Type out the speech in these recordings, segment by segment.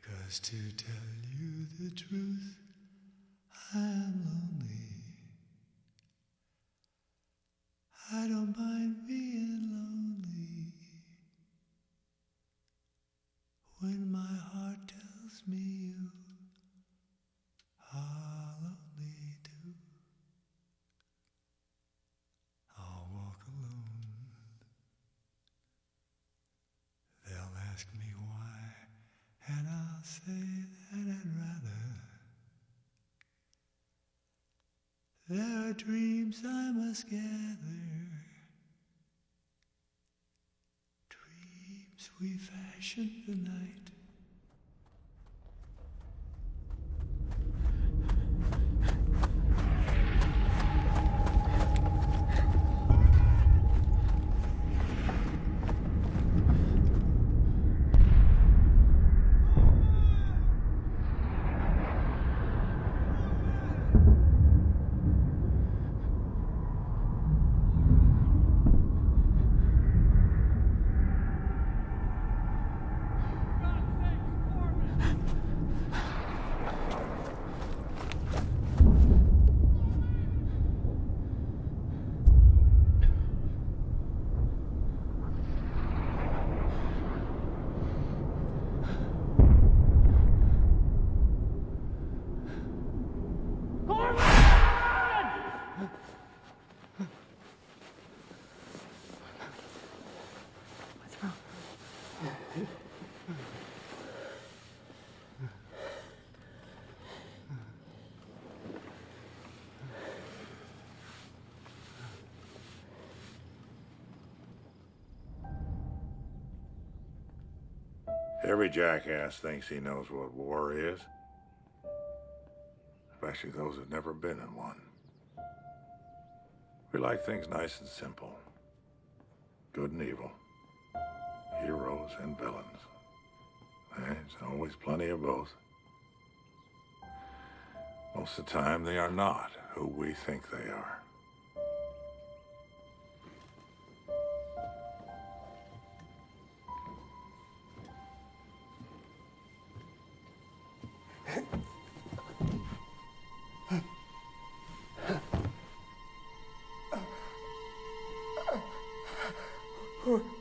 'Cause to tell you the truth, I'm lonely. I don't mind being lonely when my heart tells me you are lonely too. I'll walk alone. They'll ask me why, and I'll say that I'd rather. There are dreams I must gather, dreams we fashion tonight. Every jackass thinks he knows what war is, especially those who've never been in one. We like things nice and simple. Good and evil. Heroes and villains. There's always plenty of both. Most of the time, they are not who we think they are.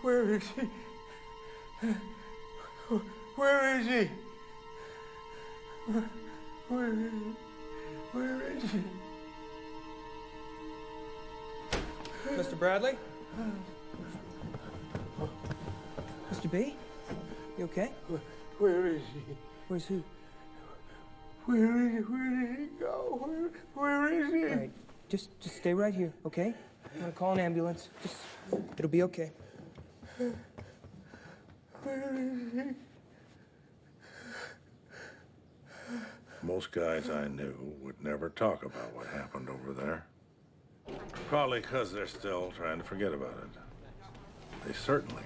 Where is he? Where is he? Where is he? Where is he? Mr. Bradley? Mr. B? You okay? Where is he? Where's who? Where is he? Where did he go? Where is he? All right, just stay right here, okay? I'm gonna call an ambulance. It'll be okay. Where is he? Most guys I knew would never talk about what happened over there. Probably because they're still trying to forget about it. They certainly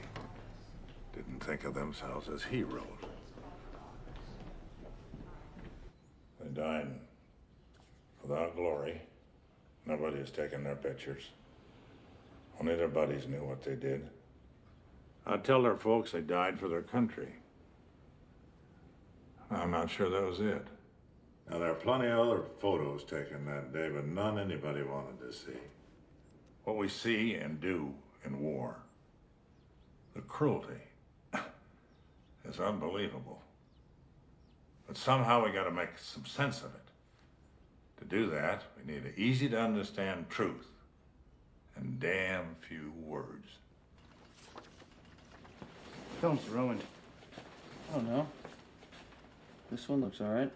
didn't think of themselves as heroes. They died without glory. Nobody has taken their pictures. Only their buddies knew what they did. I'd tell their folks they died for their country. I'm not sure that was it. Now, there are plenty of other photos taken that day, but none anybody wanted to see. What we see and do in war, the cruelty, is unbelievable. But somehow we got to make some sense of it. To do that, we need an easy-to-understand truth and damn few words. Film's ruined. I don't know. This one looks all right.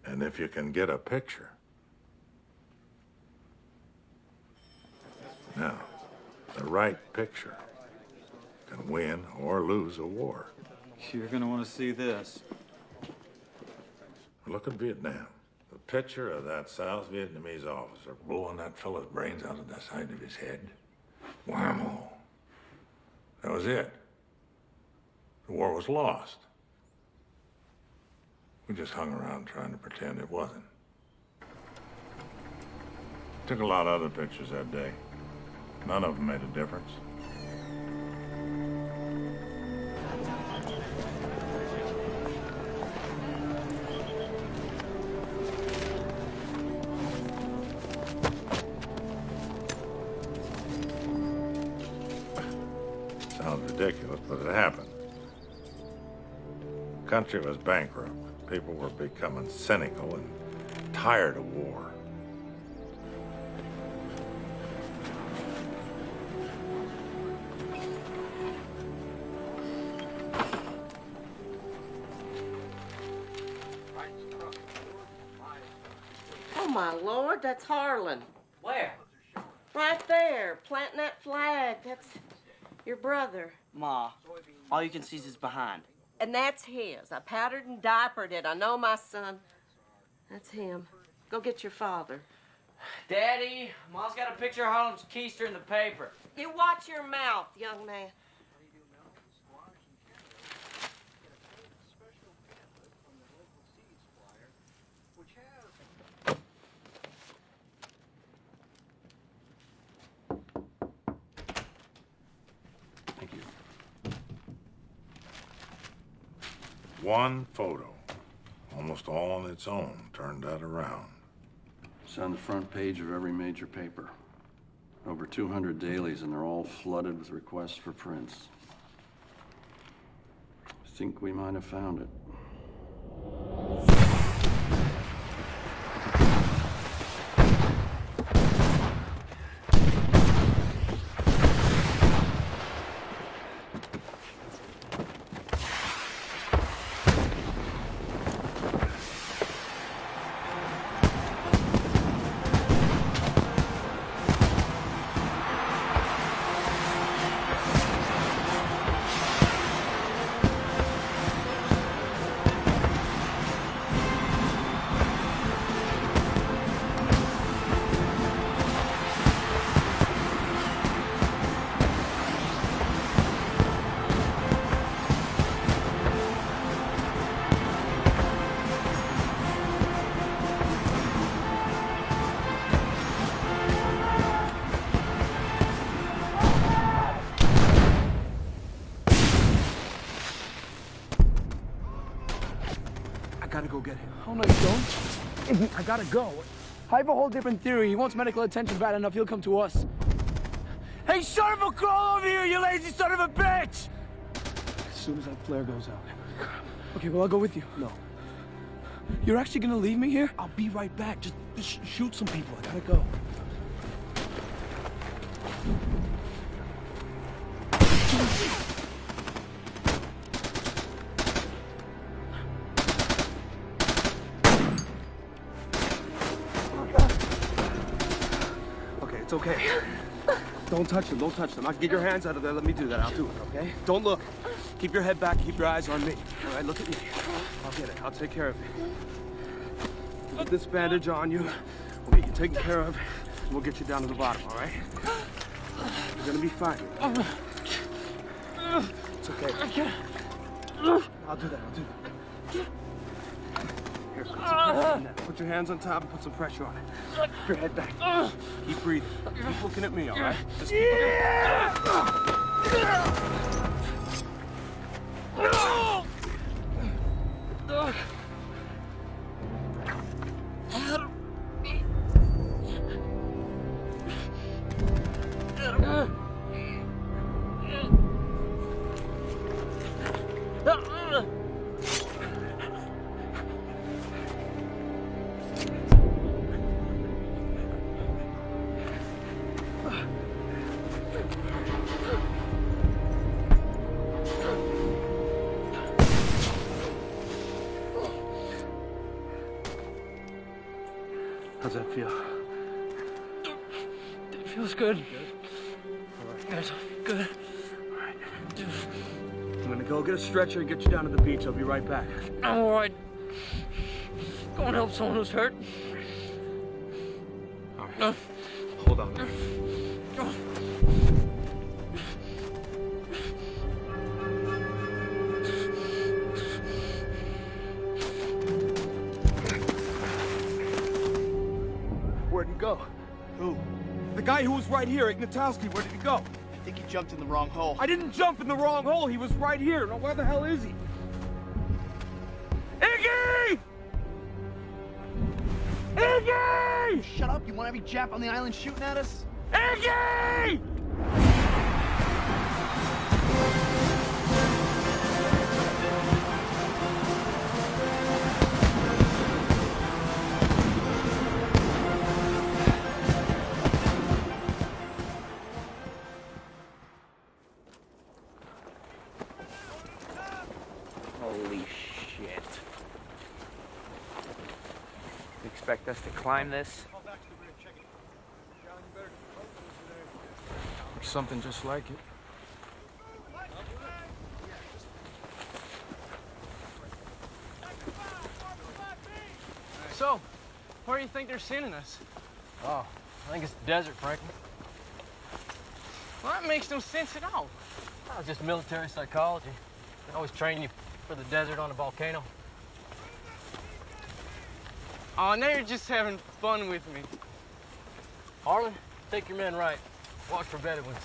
And if you can get a picture. Now, the right picture can win or lose a war. You're gonna want to see this. Look at Vietnam. The picture of that South Vietnamese officer blowing that fellow's brains out of the side of his head. Whammo. That was it. The war was lost. We just hung around trying to pretend it wasn't. Took a lot of other pictures that day. None of them made a difference. country was bankrupt. People were becoming cynical and tired of war. Oh, my Lord, that's Harlan. Where? Right there, planting that flag. That's your brother. Ma, all you can see is his behind. And that's his. I powdered and diapered it. I know my son. That's him. Go get your father. Daddy, Ma's got a picture of Harlem's keister in the paper. You watch your mouth, young man. Thank you. One photo, almost all on its own, turned that around. It's on the front page of every major paper. Over 200 dailies, and they're all flooded with requests for prints. I think we might have found it. I gotta go get him. Oh, no, you don't. I gotta go. I have a whole different theory. He wants medical attention bad enough, he'll come to us. Hey, son of a crawl over here, you lazy son of a bitch! As soon as that flare goes out. Okay, well, I'll go with you. No. You're actually gonna leave me here? I'll be right back. Just shoot some people. I gotta go. It's okay. Don't touch them, don't touch them. Get your hands out of there, let me do that. I'll do it, okay? Don't look. Keep your head back, keep your eyes on me. All right, look at me. I'll get it, I'll take care of it. Put this bandage on you. We'll get you taken care of, and we'll get you down to the bottom, all right? You're gonna be fine. It's okay. I'll do that, Here, put some pressure on that. Put your hands on top and put some pressure on it. Keep your head back. Keep breathing. Keep looking at me, all right? Just keep How's that feel? It feels good. Yes, good. All right. I'm gonna go get a stretcher and get you down to the beach. I'll be right back. I'm all right. Go and help someone who's hurt. All right. Hold on. Where'd he go? Who? The guy who was right here, Ignatowski. Where did he go? I think he jumped in the wrong hole. I didn't jump in the wrong hole. He was right here. Now, where the hell is he? Iggy! Iggy! Shut up! You want every Jap on the island shooting at us? Iggy! Holy shit. You expect us to climb this? Or something just like it. So, where do you think they're sending us? Oh, I think it's the desert, Franklin. Well, that makes no sense at all. Oh, just military psychology. They always train you for the desert on a volcano. Oh, now you're just having fun with me. Harlan, take your men right. Watch for Bedouins.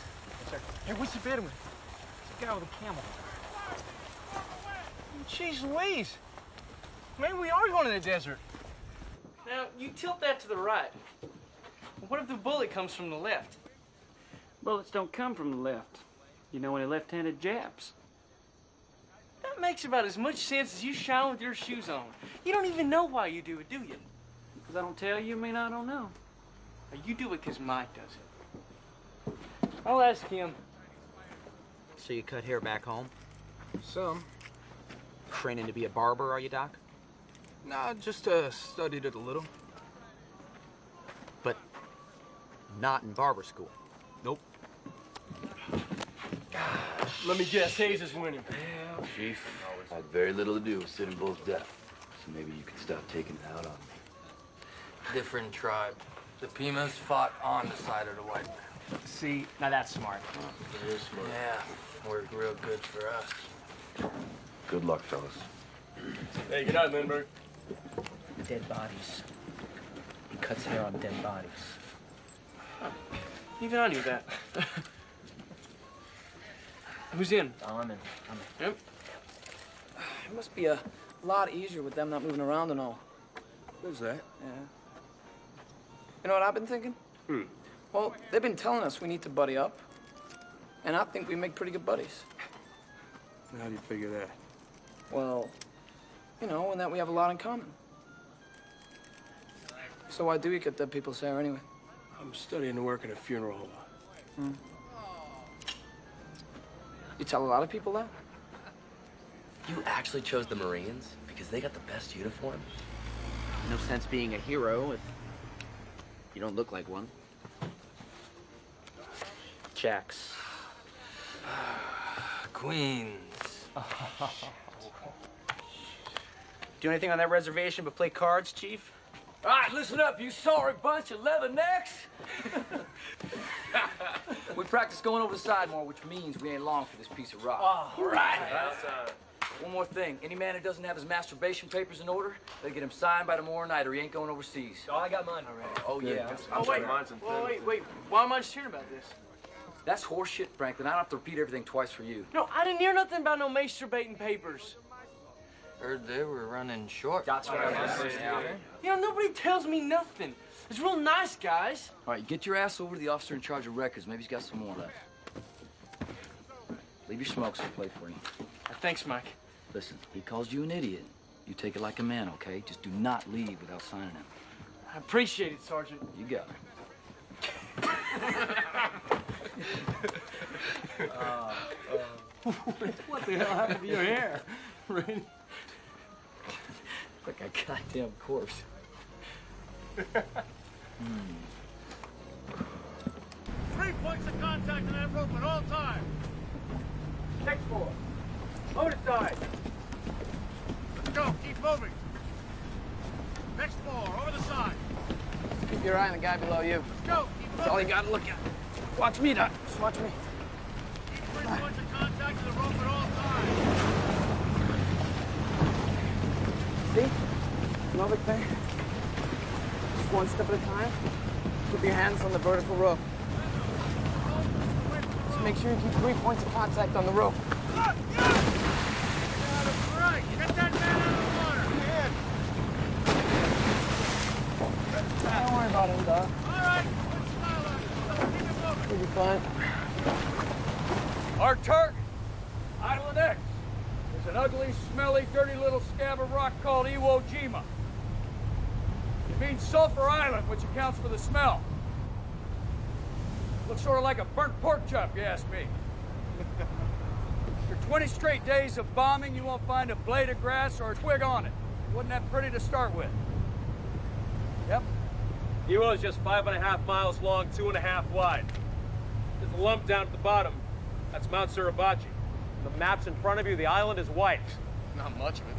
Hey, what's the Bedouin? It's a guy with a camel. Jeez Louise. Maybe we are going to the desert. Now, you tilt that to the right. What if the bullet comes from the left? Bullets don't come from the left. You know any left-handed Japs? That makes about as much sense as you shine with your shoes on. You don't even know why you do it, do you? Because I don't tell you, mean I don't know. Or you do it because Mike does it. I'll ask him. So you cut hair back home? Some. Training to be a barber, are you, Doc? Nah, just studied it a little. But not in barber school. Nope. Let me guess, Hayes is winning. Chief, I had very little to do with Sitting Bull's death, so maybe you can stop taking it out on me. Different tribe. The Pimas fought on the side of the white man. See, now that's smart. It is smart. Yeah, worked real good for us. Good luck, fellas. Hey, good night, Lindbergh. Dead bodies. He cuts hair on dead bodies. Even I knew that. Who's in? I'm in. Yep. It must be a lot easier with them not moving around and all. Who's that? Yeah. You know what I've been thinking? Well, they've been telling us we need to buddy up. And I think we make pretty good buddies. How do you figure that? Well, you know, and that we have a lot in common. So why do you get dead people's hair anyway? I'm studying to work at a funeral home. You tell a lot of people that? You actually chose the Marines because they got the best uniform? No sense being a hero if you don't look like one. Jacks. Queens. Do anything on that reservation but play cards, Chief? All right, listen up, you sorry bunch of leathernecks. We practice going over the side more, which means we ain't long for this piece of rock. All right. One more thing. Any man who doesn't have his masturbation papers in order, they get him signed by tomorrow night or he ain't going overseas. Oh, I got mine already. Oh, yeah. Oh, wait. Why am I just hearing about this? That's horseshit, Franklin. I don't have to repeat everything twice for you. No, I didn't hear nothing about no masturbating papers. Heard they were running short. That's what I was saying. You know, nobody tells me nothing. It's real nice, guys. All right, get your ass over to the officer in charge of records. Maybe he's got some more left. Leave your smokes and play for you. Thanks, Mike. Listen, he calls you an idiot. You take it like a man, okay? Just do not leave without signing him. I appreciate it, Sergeant. You got it. What the hell happened to your hair? Right? Like a goddamn corpse. 3 points of contact on that rope at all times. Next floor. Load aside. Let's go. Keep moving. Next floor, over the side. Keep your eye on the guy below you. Let's go. Keep That's all you moving. gotta look at. Watch me, Doc. Just watch me. Keep 3 points of contact to the rope at all times. See? No big thing. Just one step at a time. Keep your hands on the vertical rope. Just make sure you keep 3 points of contact on the rope. Look! Yeah! Right. Get that man out of the water. Don't worry about him, Doc. All right. Put smile on it. Keep it moving. He'll be fine. Our Turk, Island X, is an ugly, smelly, dirty little scab of rock called Iwo Jima. It means Sulphur Island, which accounts for the smell. Looks sort of like a burnt pork chop, you ask me. You're 20 straight days of bombing, you won't find a blade of grass or a twig on it. It wasn't that pretty to start with. Yep. Iwo is just 5.5 miles long, 2.5 wide. There's a lump down at the bottom. That's Mount Suribachi. The map's in front of you. The island is white. Not much of it.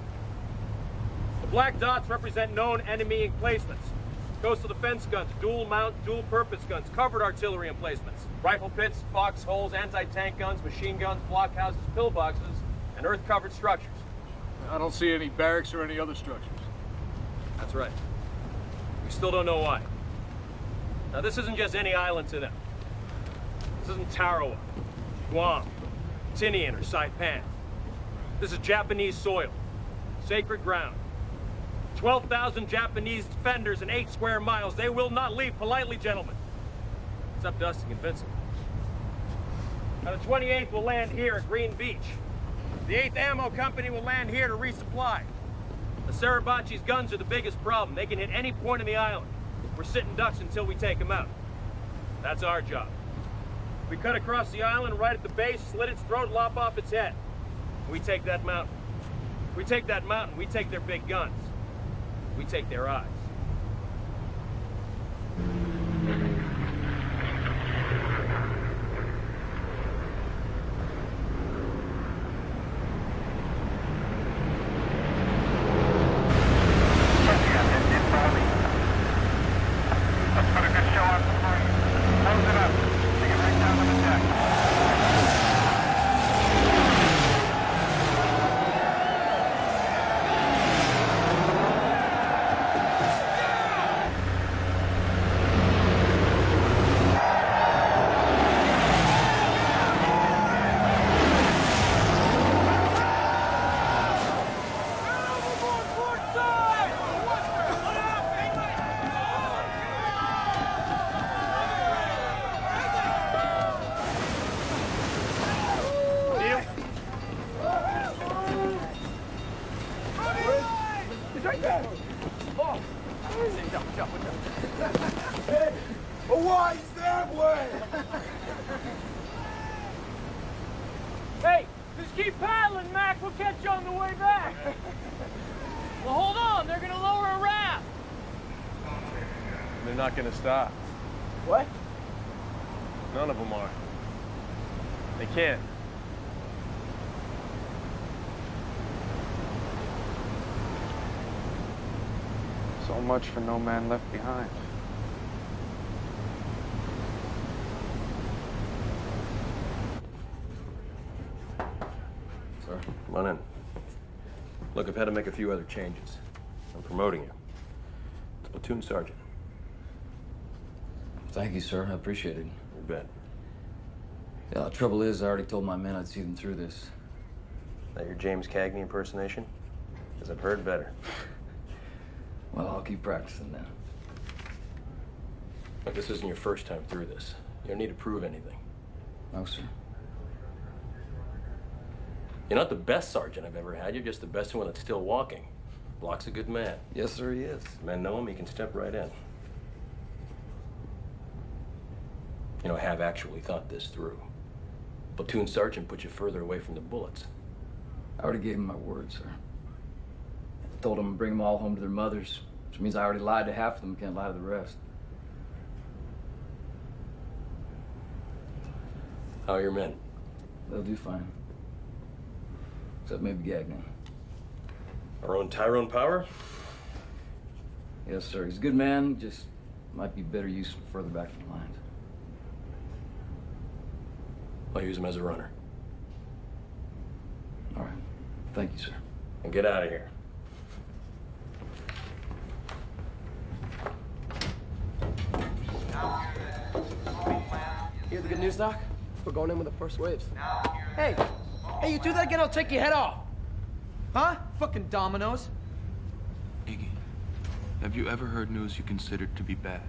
The black dots represent known enemy emplacements. Coastal defense guns, dual mount, dual purpose guns, covered artillery emplacements, rifle pits, foxholes, anti-tank guns, machine guns, blockhouses, pillboxes, and earth-covered structures. I don't see any barracks or any other structures. That's right. We still don't know why. Now, this isn't just any island to them. This isn't Tarawa, Guam, Tinian, or Saipan. This is Japanese soil, sacred ground. 12,000 Japanese defenders in 8 square miles. They will not leave politely, gentlemen. It's up to us to convince them. Now, the 28th will land here at Green Beach. The 8th Ammo Company will land here to resupply. The Suribachi's guns are the biggest problem. They can hit any point in the island. We're sitting ducks until we take them out. That's our job. We cut across the island right at the base, slit its throat, lop off its head. We take that mountain. We take that mountain, we take their big guns. We take their eyes. Hey, just keep paddling, Mac. We'll catch you on the way back. Well, hold on. They're gonna lower a raft. They're not gonna stop. What? None of them are. They can't. So much for no man left behind. Sir, come on in. Look, I've had to make a few other changes. I'm promoting you to platoon sergeant. Thank you, sir. I appreciate it. You bet. Yeah, the trouble is, I already told my men I'd see them through this. That your James Cagney impersonation? Because I've heard better. Well, I'll keep practicing then. Look, this isn't your first time through this. You don't need to prove anything. No, sir. You're not the best sergeant I've ever had. You're just the best one that's still walking. Block's a good man. Yes, sir, he is. Men know him, he can step right in. You know, I have actually thought this through. Platoon sergeant put you further away from the bullets. I already gave him my word, sir. I told him to bring them all home to their mothers, which means I already lied to half of them, can't lie to the rest. How are your men? They'll do fine. Except maybe Gagnon. Our own Tyrone Power? Yes, sir. He's a good man, just might be better used further back in the lines. I'll use him as a runner. All right. Thank you, sir. And get out of here. Hear the good news, Doc? We're going in with the first waves. Hey, you do that again, I'll take your head off. Huh? Fucking dominoes. Iggy, have you ever heard news you considered to be bad?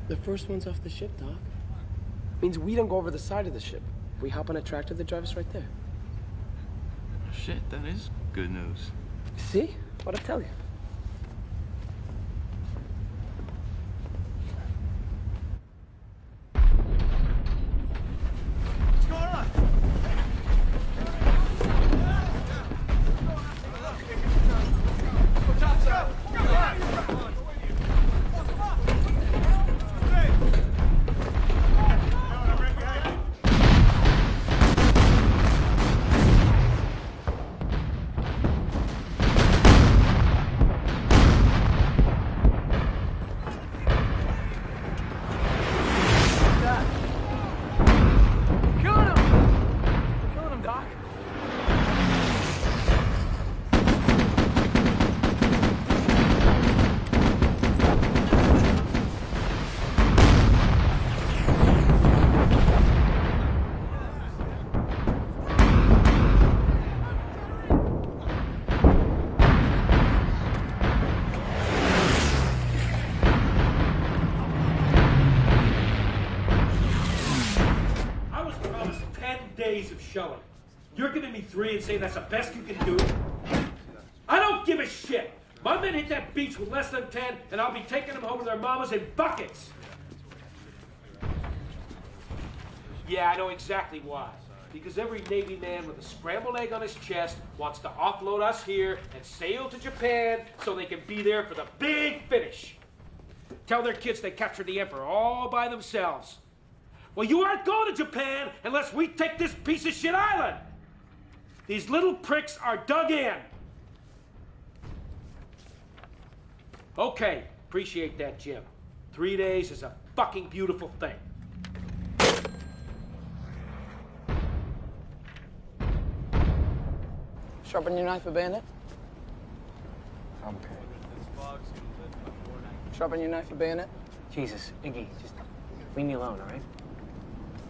The first one's off the ship, Doc. Means we don't go over the side of the ship. We hop on a tractor that drives us right there. Shit, that is good news. See? What'd I tell you? What's going on? showing. You're giving me 3 and saying that's the best you can do? I don't give a shit. My men hit that beach with less than 10, and I'll be taking them home to their mamas in buckets. Yeah, I know exactly why. Because every Navy man with a scrambled egg on his chest wants to offload us here and sail to Japan so they can be there for the big finish. Tell their kids they captured the Emperor all by themselves. Well, you aren't going to Japan unless we take this piece of shit island. These little pricks are dug in. Okay, appreciate that, Jim. 3 days is a fucking beautiful thing. Sharpen your knife, a bandit. Okay. Sharpen your knife, a bayonet. Jesus, Iggy, just leave me alone, all right?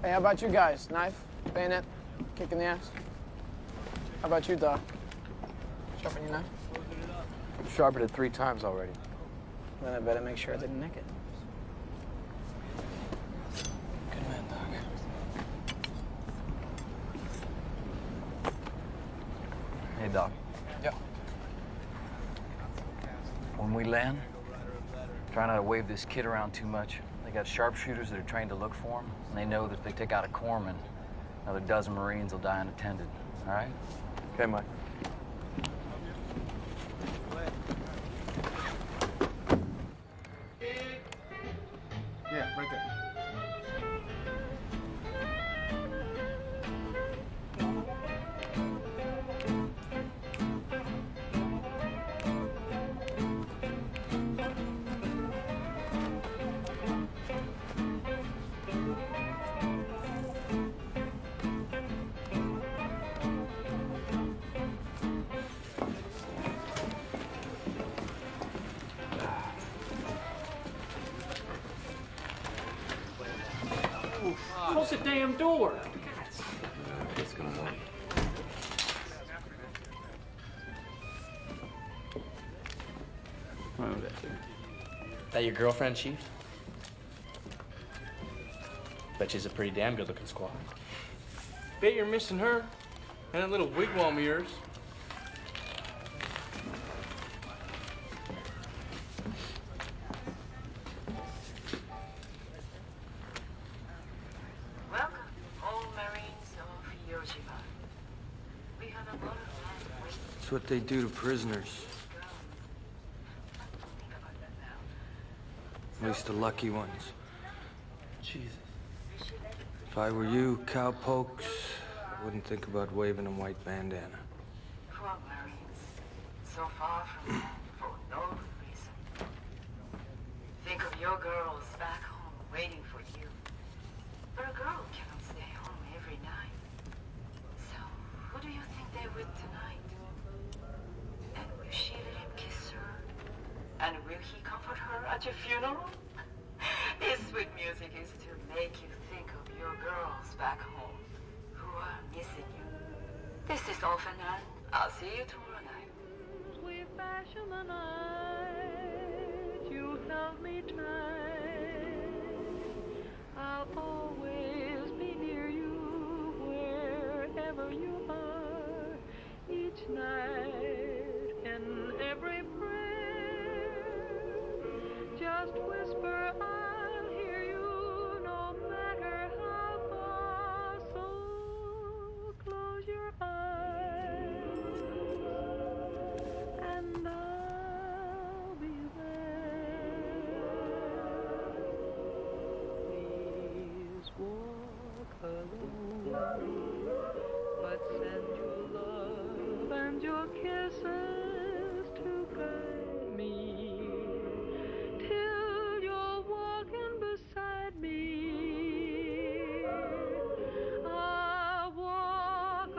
Hey, how about you guys? Knife, bayonet, kick in the ass. How about you, Doc? Sharpen your knife. Sharpened it 3 times already. Then I better make sure I didn't nick it. Good man, Doc. Hey, Doc. Yeah. When we land, try not to wave this kid around too much. They got sharpshooters that are trained to look for him, and they know that if they take out a corpsman, another dozen Marines will die unattended. All right? Okay, Mike. Yeah, right there. Close the damn door. It's gonna help. That your girlfriend, Chief? Bet she's a pretty damn good-looking squaw. Bet you're missing her and that little wigwam of yours. Welcome, all Marines of Iwo Jima. We have a lot of land waiting. It's what they do to prisoners. At least the lucky ones. Jesus. If I were you, cowpokes, I wouldn't think about waving a white bandana. Poor Marines, so far from home for no good reason. Think of your girls back home waiting for you. But a girl cannot stay home every night. So, who do you think they're with tonight? And will she let him kiss her? And will he comfort her at your funeral? This sweet music is to make you think of your girls back home who are missing you. This is Orphanan. I'll see you tomorrow night. We fashion the night, you held me tight. I'll always be near you wherever you are. Each night, in every prayer, just whisper, I'll hear you no matter how far. So close your eyes and I'll be there. Please walk alone, but send your love and your kisses to guide me till you're walking beside me. I walk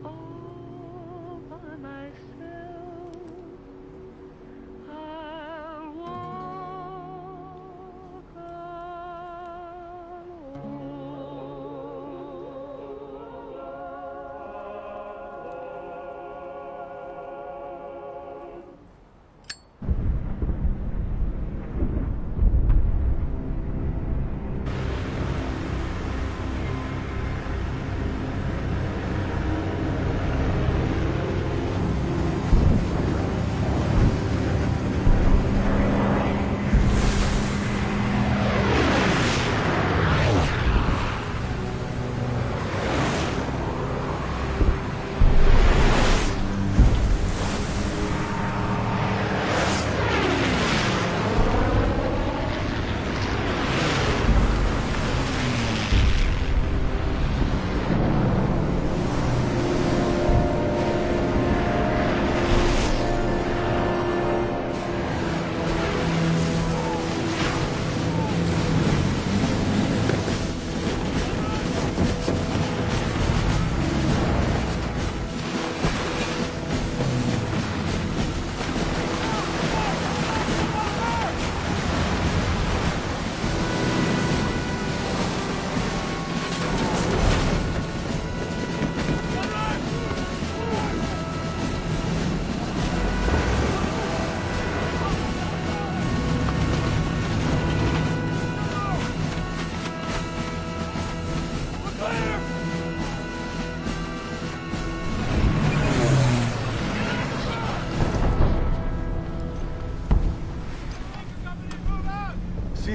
all by myself.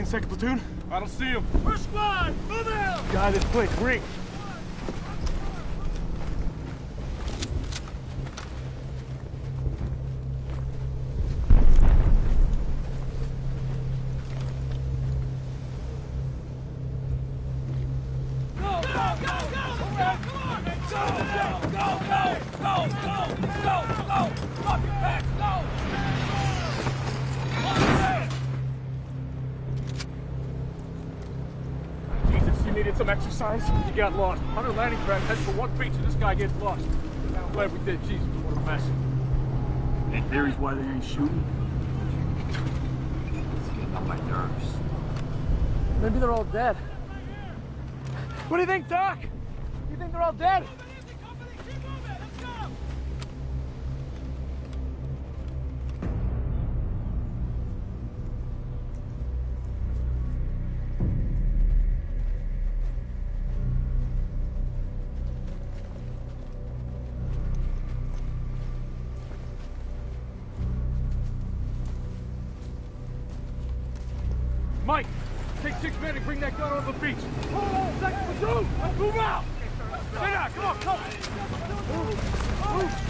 2nd platoon? I don't see him. First squad, move out! Guy this place, ring. Some exercise? You got lost. 100 landing craft heads for one beach and this guy gets lost. I'm glad we did. Jesus, what a mess. Any theories why they ain't shooting? It's getting on my nerves. Maybe they're all dead. What do you think, Doc? You think they're all dead? Mike, take 6 men and bring that gun on the beach. Hold on, 2nd platoon! Let's move out! Stay down, come on, come! Move!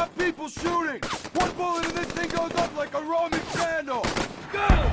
got people shooting! One bullet and this thing goes up like a Roman candle! Go!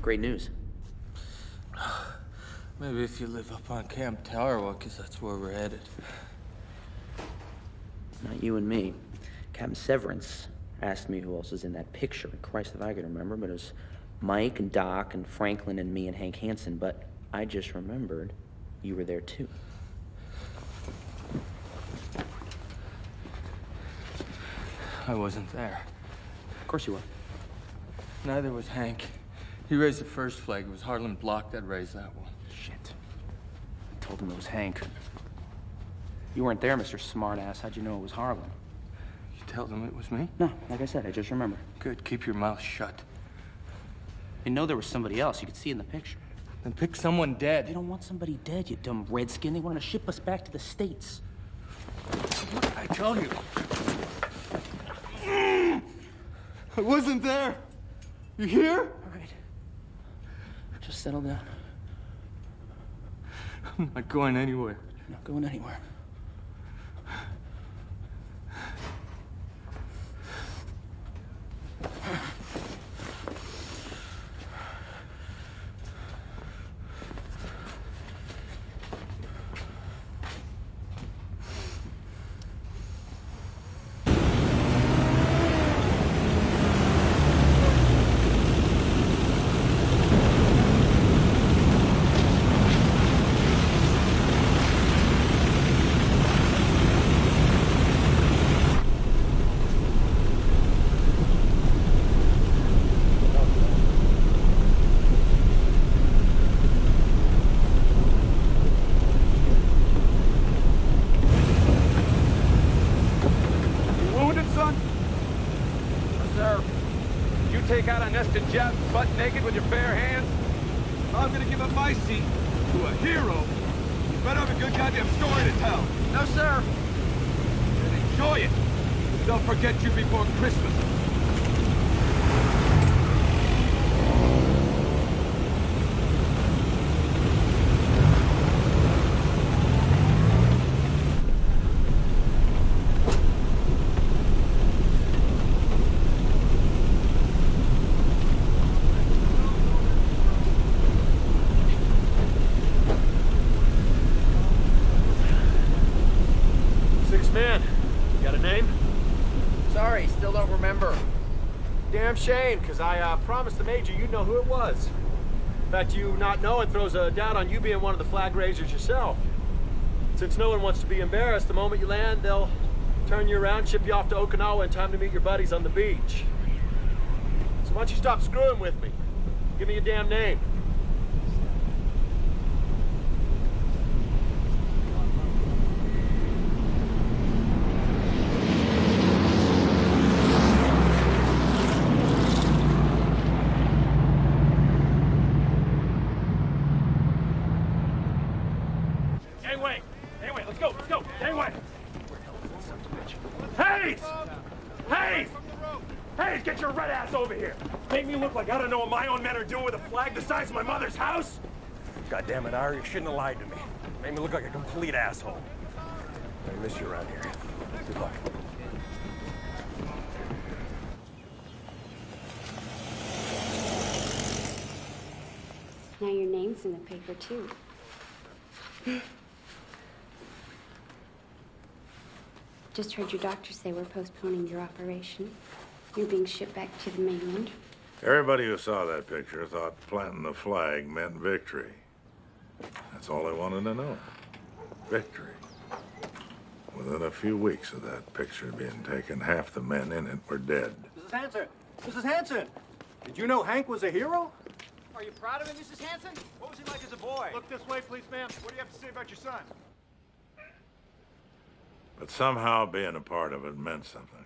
Great news. Maybe if you live up on Camp Towerwalk, because that's where we're headed. Not you and me. Captain Severance asked me who else is in that picture. Christ, if I could remember, but it was Mike and Doc and Franklin and me and Hank Hansen, but I just remembered you were there too. I wasn't there. Of course you were. Neither was Hank. He raised the first flag. It was Harlan Block that raised that one. Shit. I told him it was Hank. You weren't there, Mr. Smartass. How'd you know it was Harlan? You told him it was me? No, like I said, I just remember. Good. Keep your mouth shut. I know there was somebody else. You could see in the picture. Then pick someone dead. They don't want somebody dead, you dumb redskin. They want to ship us back to the States. I told you. I wasn't there. You hear? All right. Just settle down. I'm not going anywhere. You're not going anywhere. nesting jabs butt naked with your bare hands? I'm gonna give up my seat to a hero. You better have a good goddamn story to tell. No, sir. Then enjoy it. They'll forget you before Christmas. Damn shame, because I promised the Major you'd know who it was. In fact, you not knowing throws a doubt on you being one of the flag raisers yourself. Since no one wants to be embarrassed, the moment you land, they'll turn you around, ship you off to Okinawa in time to meet your buddies on the beach. So why don't you stop screwing with me? Give me your damn name. Get your red ass over here! Make me look like I don't know what my own men are doing with a flag the size of my mother's house? God damn it, Ari, you shouldn't have lied to me. Made me look like a complete asshole. I miss you around here. Good luck. Now your name's in the paper, too. Just heard your doctor say we're postponing your operation. You're being shipped back to the mainland. Everybody who saw that picture thought planting the flag meant victory. That's all they wanted to know. Victory. Within a few weeks of that picture being taken, half the men in it were dead. Mrs. Hanson! Mrs. Hanson! Did you know Hank was a hero? Are you proud of him, Mrs. Hanson? What was he like as a boy? Look this way, please, ma'am. What do you have to say about your son? But somehow being a part of it meant something.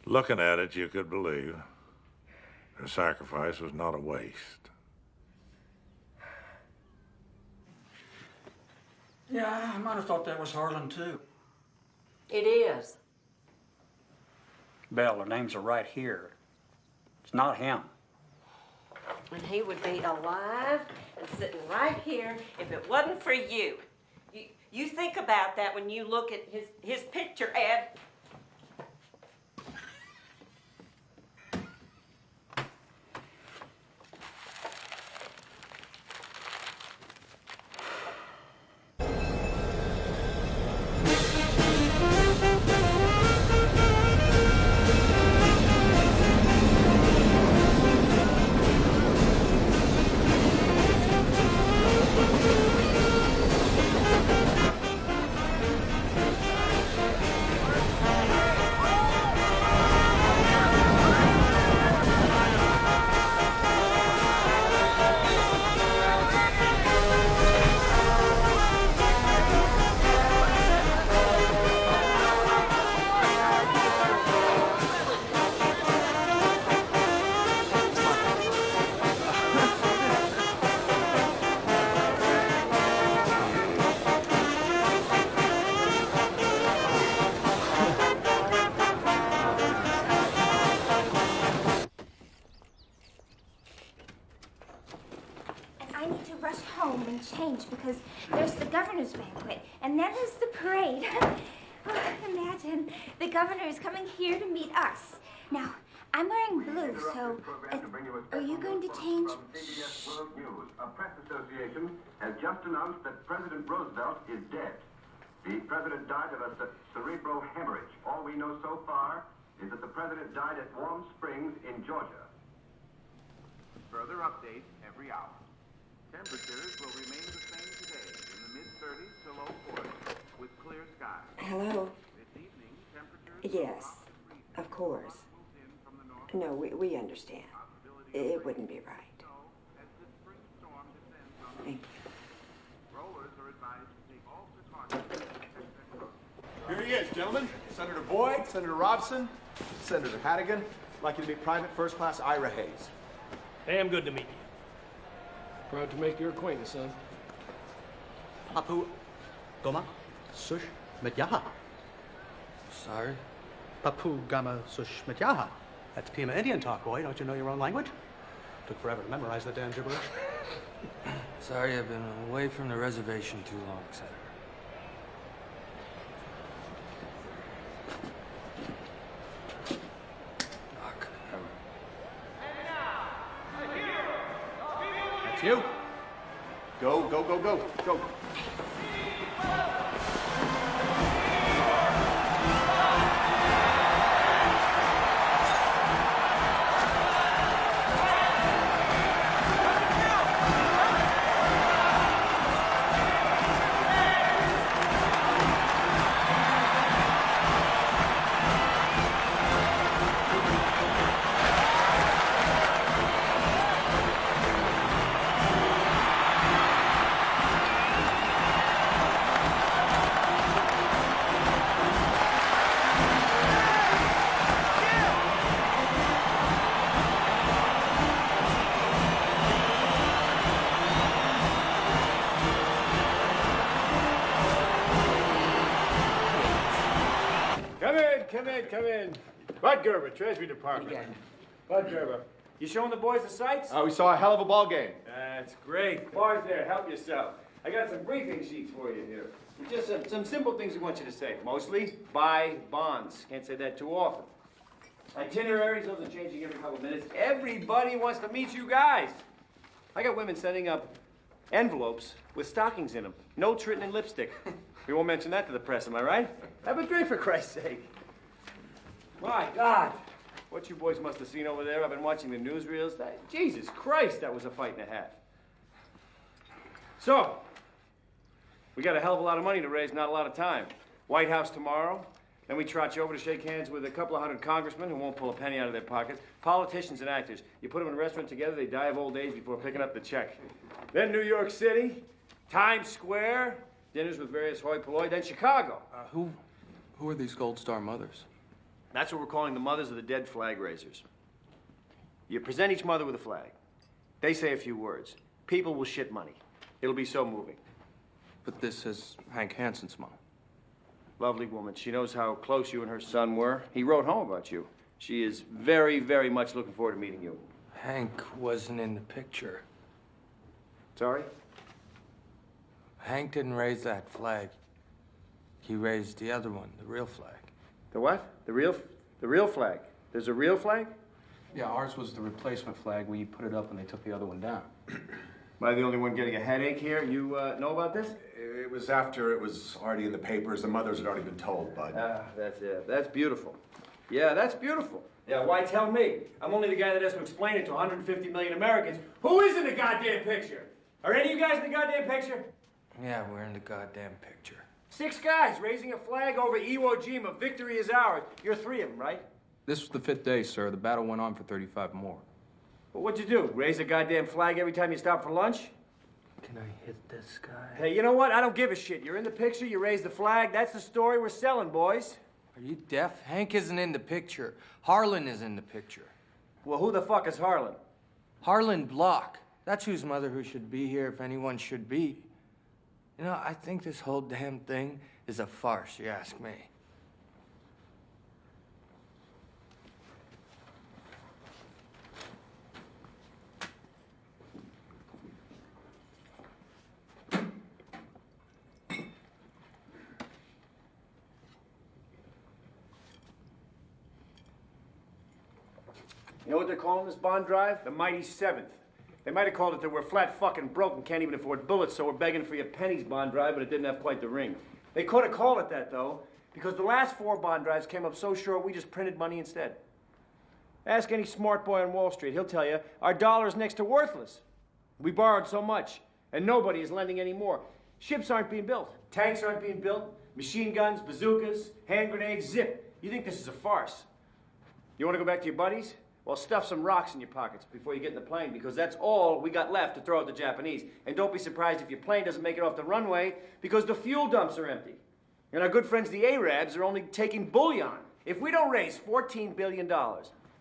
Looking at it, you could believe their sacrifice was not a waste. Yeah, I might have thought that was Harlan, too. It is. Belle, her names are right here. It's not him. And he would be alive and sitting right here if it wasn't for you. You think about that when you look at his picture, Ed. Because there's the governor's banquet, and then there's the parade. Oh, imagine, the governor is coming here to meet us. Now, I'm wearing blue, so are you going to change? CBS World News. A press association has just announced that President Roosevelt is dead. The president died of a cerebral hemorrhage. All we know so far is that the president died at Warm Springs in Georgia. Further updates every hour. Temperatures will remain the same today, in the mid-30s to low 40s, with clear skies. Hello? This evening, temperatures Yes, of course. No, we understand. It wouldn't be right. Thank you. Rollers are advised to take all precautions. Here he is, gentlemen. Senator Boyd, Senator Robson, Senator Hannigan. I'd like you to meet Private First Class Ira Hayes. Damn good to meet you. Proud to make your acquaintance, son. Papu, Goma, Sush, Metyaha. Sorry? Papu, Gama, Sush, Metyaha. That's Pima Indian talk, boy. Don't you know your own language? Took forever to memorize that damn gibberish. Sorry, I've been away from the reservation too long, Senator. That's you. Go, go, go, go, go. Come in. Bud Gerber, Treasury Department. Bud Gerber. You showing the boys the sights? We saw a hell of a ball game. That's great. Bar's there. Help yourself. I got some briefing sheets for you here. Just some simple things we want you to say. Mostly, buy bonds. Can't say that too often. Itineraries, those are changing every couple minutes. Everybody wants to meet you guys. I got women sending up envelopes with stockings in them. Notes written in lipstick. We won't mention that to the press, am I right? Have a drink, for Christ's sake. My God. What you boys must have seen over there. I've been watching the newsreels. Jesus Christ, that was a fight and a half. So, we got a hell of a lot of money to raise, not a lot of time. White House tomorrow. Then we trot you over to shake hands with a couple of hundred congressmen who won't pull a penny out of their pockets. Politicians and actors. You put them in a restaurant together, they die of old age before picking up the check. Then New York City, Times Square, dinners with various hoi polloi. Then Chicago. Who are these Gold Star mothers? That's what we're calling the mothers of the dead flag raisers. You present each mother with a flag. They say a few words. People will shit money. It'll be so moving. But this is Hank Hansen's mom. Lovely woman. She knows how close you and her son were. He wrote home about you. She is very, very much looking forward to meeting you. Hank wasn't in the picture. Sorry? Hank didn't raise that flag. He raised the other one, the real flag. The what? The real flag. There's a real flag? Yeah, ours was the replacement flag. We put it up when they took the other one down. Am I the only one getting a headache here? You know about this? It was after it was already in the papers. The mothers had already been told, Bud. That's it. That's beautiful. Yeah, that's beautiful. Yeah, why tell me? I'm only the guy that has to explain it to 150 million Americans. Who is in the goddamn picture? Are any of you guys in the goddamn picture? Yeah, we're in the goddamn picture. 6 guys raising a flag over Iwo Jima. Victory is ours. You're 3 of them, right? This was the 5th day, sir. The battle went on for 35 more. Well, what'd you do? Raise a goddamn flag every time you stop for lunch? Can I hit this guy? Hey, you know what? I don't give a shit. You're in the picture, you raise the flag. That's the story we're selling, boys. Are you deaf? Hank isn't in the picture. Harlan is in the picture. Well, who the fuck is Harlan? Harlan Block. That's whose mother who should be here if anyone should be. You know, I think this whole damn thing is a farce, you ask me. You know what they're calling this bond drive? The Mighty Seventh. They might have called it that we're flat fucking broke and can't even afford bullets, so we're begging for your pennies bond drive, but it didn't have quite the ring. They could have called it that, though, because the last 4 bond drives came up so short we just printed money instead. Ask any smart boy on Wall Street, he'll tell you our dollar's next to worthless. We borrowed so much, and nobody is lending any more. Ships aren't being built. Tanks aren't being built. Machine guns, bazookas, hand grenades, zip. You think this is a farce? You want to go back to your buddies? Well, stuff some rocks in your pockets before you get in the plane, because that's all we got left to throw at the Japanese. And don't be surprised if your plane doesn't make it off the runway, because the fuel dumps are empty. And our good friends, the Arabs, are only taking bullion. If we don't raise $14 billion,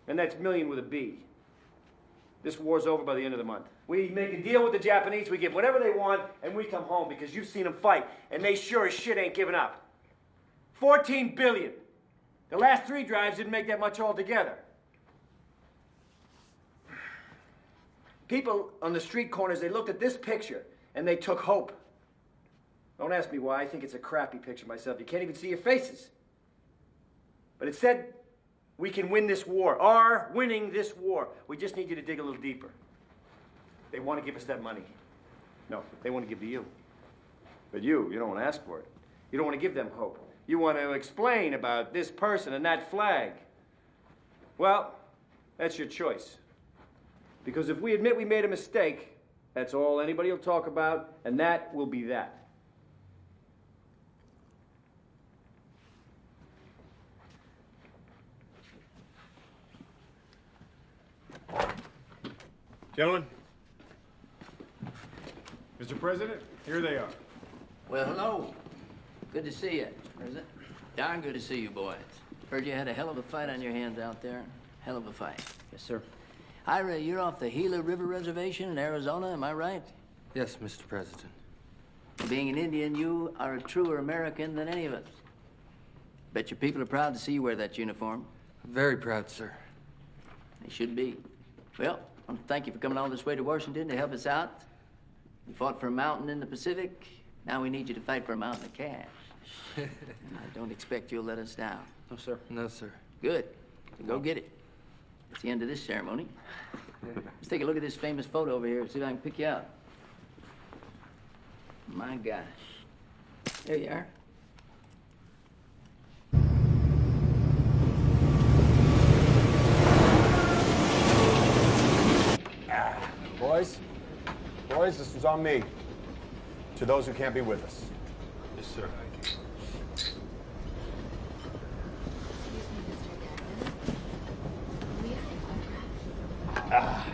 And that's million with a B. This war's over by the end of the month. We make a deal with the Japanese, we give whatever they want, and we come home because you've seen them fight, and they sure as shit ain't giving up. 14 billion. The last 3 drives didn't make that much altogether. People on the street corners, they looked at this picture, and they took hope. Don't ask me why, I think it's a crappy picture myself. You can't even see your faces. But it said, we can win this war, are winning this war. We just need you to dig a little deeper. They want to give us that money. No, they want to give to you. But you don't want to ask for it. You don't want to give them hope. You want to explain about this person and that flag. Well, that's your choice. Because if we admit we made a mistake, that's all anybody will talk about, and that will be that. Gentlemen, Mr. President, here they are. Well, hello. Good to see you, President. Darn good to see you, boys. Heard you had a hell of a fight on your hands out there. Hell of a fight. Yes, sir. Ira, you're off the Gila River Reservation in Arizona, am I right? Yes, Mr. President. Being an Indian, you are a truer American than any of us. Bet your people are proud to see you wear that uniform. Very proud, sir. They should be. Well, I want to thank you for coming all this way to Washington to help us out. You fought for a mountain in the Pacific. Now we need you to fight for a mountain of cash. And I don't expect you'll let us down. No, sir. No, sir. Good. So go get it. It's the end of this ceremony. Let's take a look at this famous photo over here and see if I can pick you out. My gosh. There you are. Boys, this was on me. To those who can't be with us. Yes, sir. I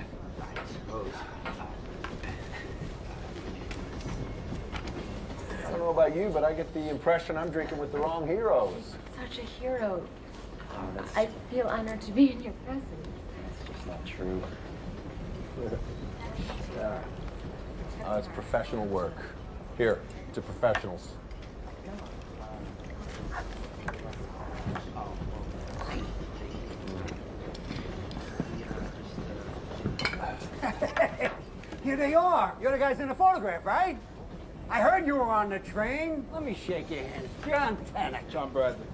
don't know about you, but I get the impression I'm drinking with the wrong heroes. Such a hero. I feel honored to be in your presence. It's not true. It's professional work. Here, to professionals. Here they are. You're the guys in the photograph, right? I heard you were on the train. Let me shake your hand. John Tannock. John Bradley.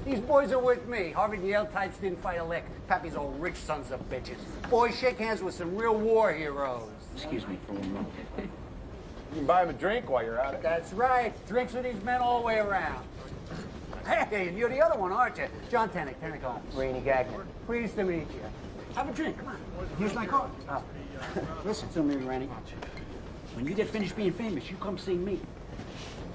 These boys are with me. Harvard and Yale types didn't fight a lick. Pappy's all rich sons of bitches. Boys, shake hands with some real war heroes. Excuse me for 1 moment. You can buy them a drink while you're at it. That's right. Drinks for these men all the way around. Hey, and you're the other one, aren't you? John Tannock, Tannock Holmes. Rainey Gagnon. Pleased to meet you. Have a drink, come on. Here's my card. Oh. Listen to me, Rennie. When you get finished being famous, you come see me.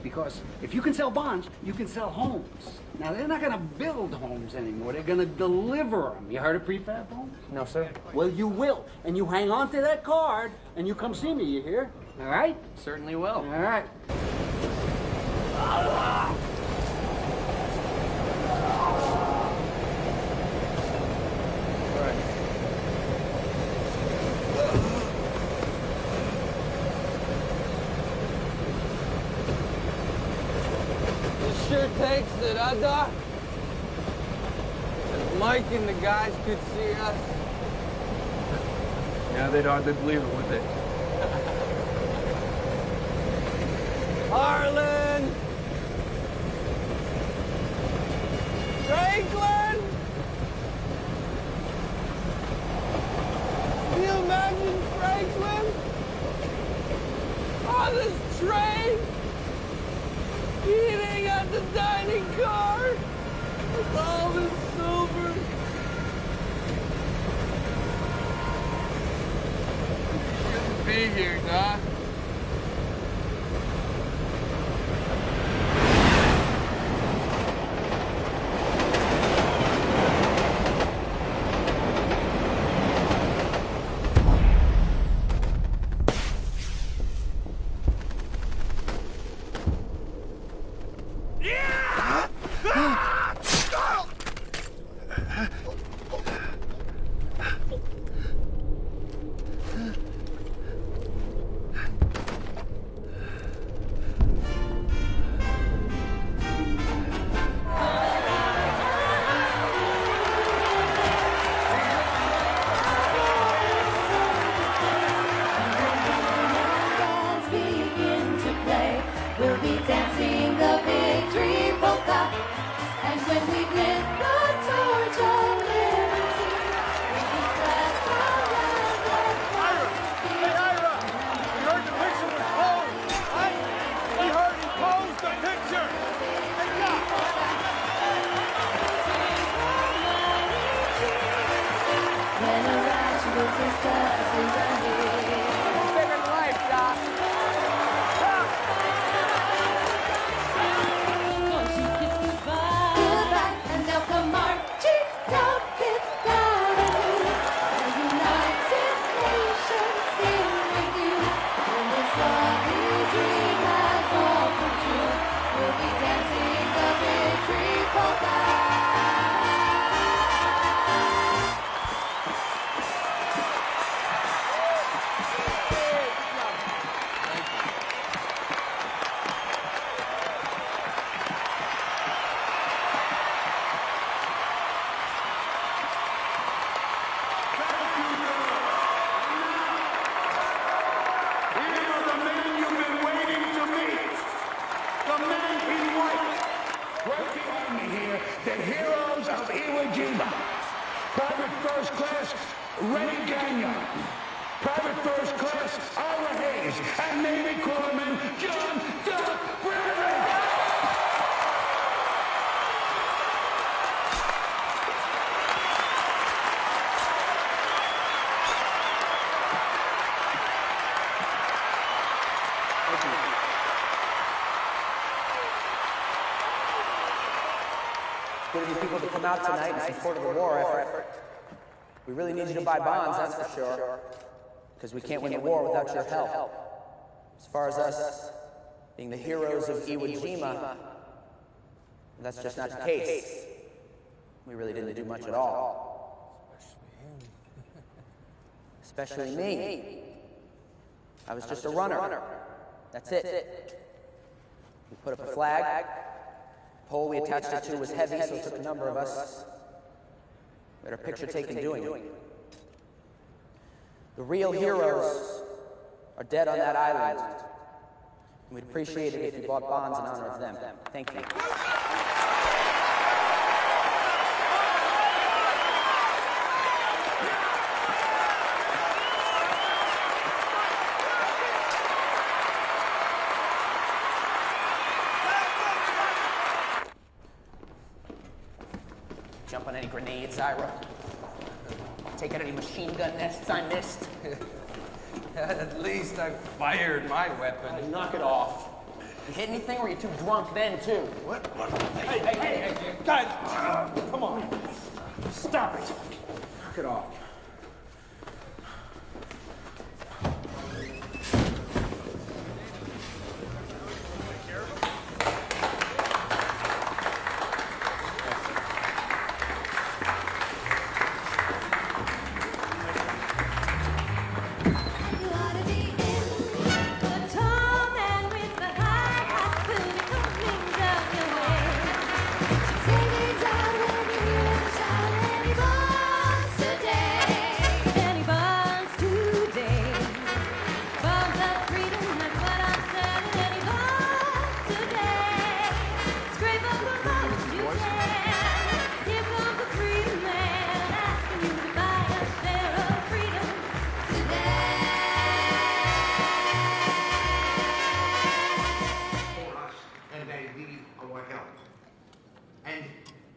Because if you can sell bonds, you can sell homes. Now, they're not going to build homes anymore. They're going to deliver them. You heard of prefab homes? No, sir. Well, you will. And you hang on to that card, and you come see me, you hear? All right? Certainly will. All right. Sure takes it, huh, Doc? If Mike and the guys could see us. Yeah, they'd hardly believe it, would they? Harlan! Franklin! Can you imagine Franklin on this train? Eating at the dining car with all this silver. Shouldn't be here, Doc. Bigger than life, Doc. Goodbye, and they'll come marching down Fifth Avenue. The United Nations sing with you. When this lovely dream has all come true, we'll be dancing the victory polka. The heroes of Iwo Jima. Private First Class Ray Gagnon. Private First Class Ira Hayes. And Navy Corpsman John Doc Bradley. Good of you people to come out tonight in support of the war effort. We really need you to buy bonds, that's for sure. Because we can't win the war without your help. As far as us being the heroes of Iwo Jima, that's just not the case. We really didn't do much at all. Especially me. I was just a runner. That's it. We put up a flag. The pole we attached it to was heavy, so it took a number of us. We had our picture taken doing it. The real heroes are dead on that island. And we'd appreciate it if you bought bonds in honor of them. Thank you. Jump on any grenades, Ira? Take out any machine gun nests I missed? At least I fired my weapon. Knock it off. You hit anything, or were you too drunk then, too? What? Hey, guys, come on. Stop it. Knock it off.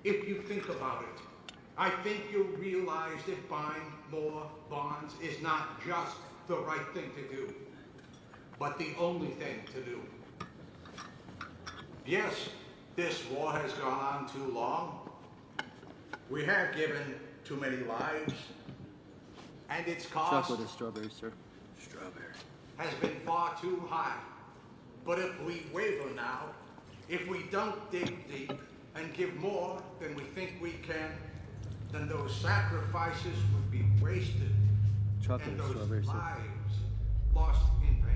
If you think about it, I think you'll realize that buying more bonds is not just the right thing to do, but the only thing to do. Yes, this war has gone on too long. We have given too many lives, and its cost Chocolate or strawberry, sir? Strawberry. Has been far too high. But if we waver now, if we don't dig deep and give more than we think we can, then those sacrifices would be wasted. Chocolate and or those strawberry, sir? lives lost in vain.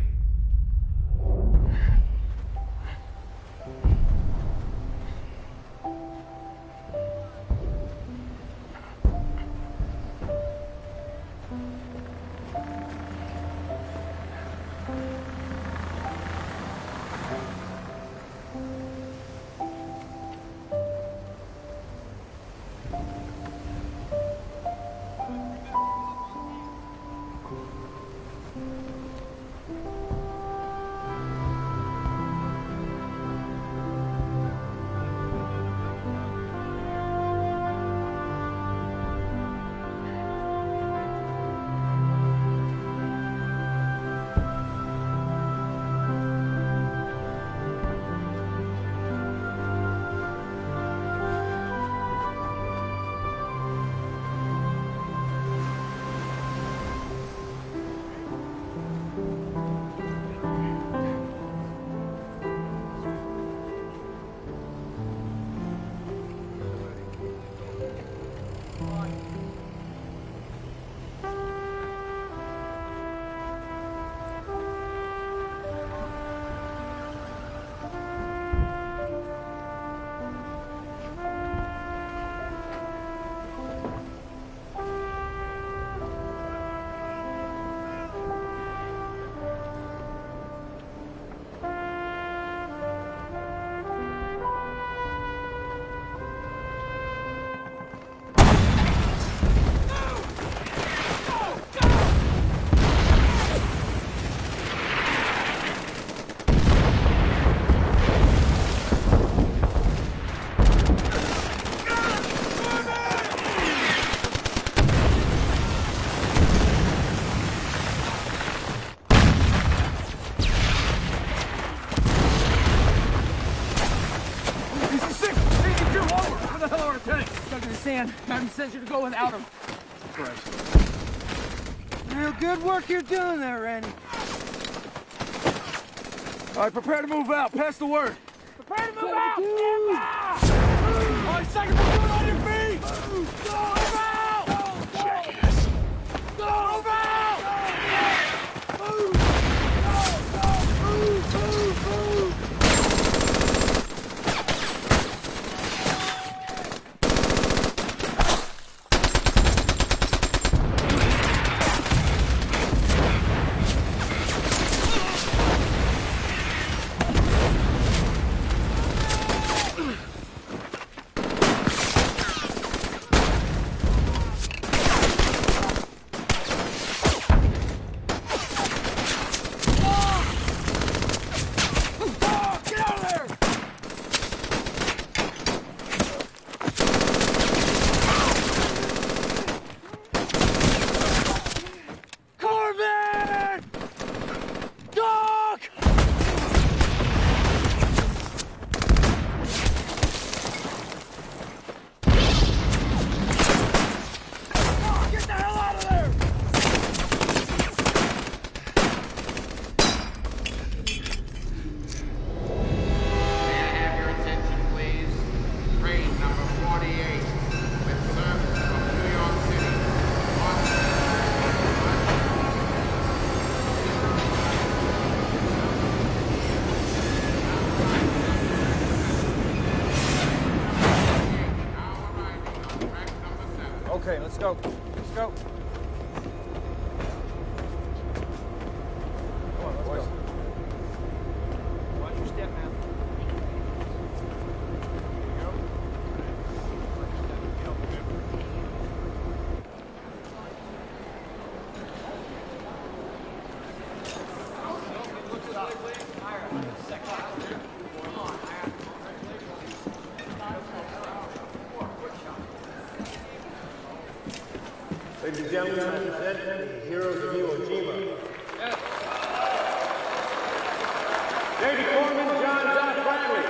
man. Madam sent you to go without him. Real good work you're doing there, Randy. All right, prepare to move out. Pass the word. Prepare to move out! Stand back! All right, second platoon on your feet! Move out! Jackass. Move out! Okay, let's go. Let's go. Come on, boys. Watch your step, man. Ladies and gentlemen, present the heroes of Iwo Jima. David Corman, John Bradley.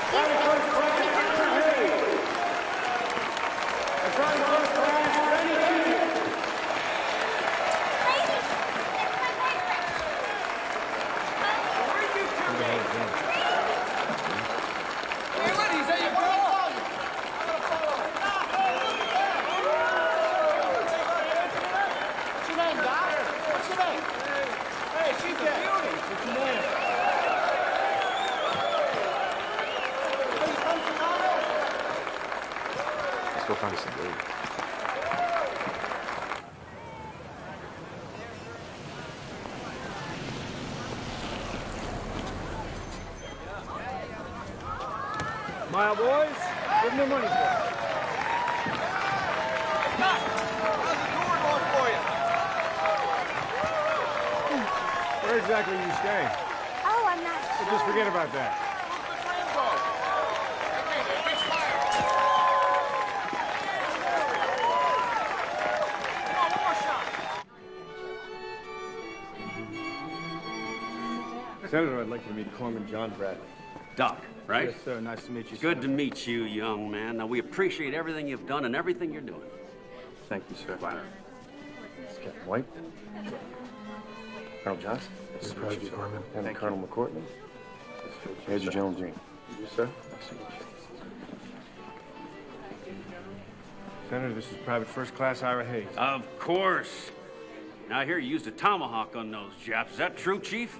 Private First Class Arthur Hayes. And Private First Class Rennie Keating. Let's go find some food. Smile, boys. Give them their money's worth. Where exactly are you staying? Oh, I'm not So sure. just forget about that. Senator, I'd like you to meet Corman John Bradley. Doc, right? Yes, sir. Nice to meet you, Good Senator. to meet you, young man. Now, we appreciate everything you've done and everything you're doing. Thank you, sir. Flattered. This is Captain White. Colonel Johnson. This is Private Corman. And Colonel McCourtney. Major General Green. You, sir? Nice to meet you. Senator, this is Private First Class Ira Hayes. Of course. Now, I hear you used a tomahawk on those Japs. Is that true, Chief?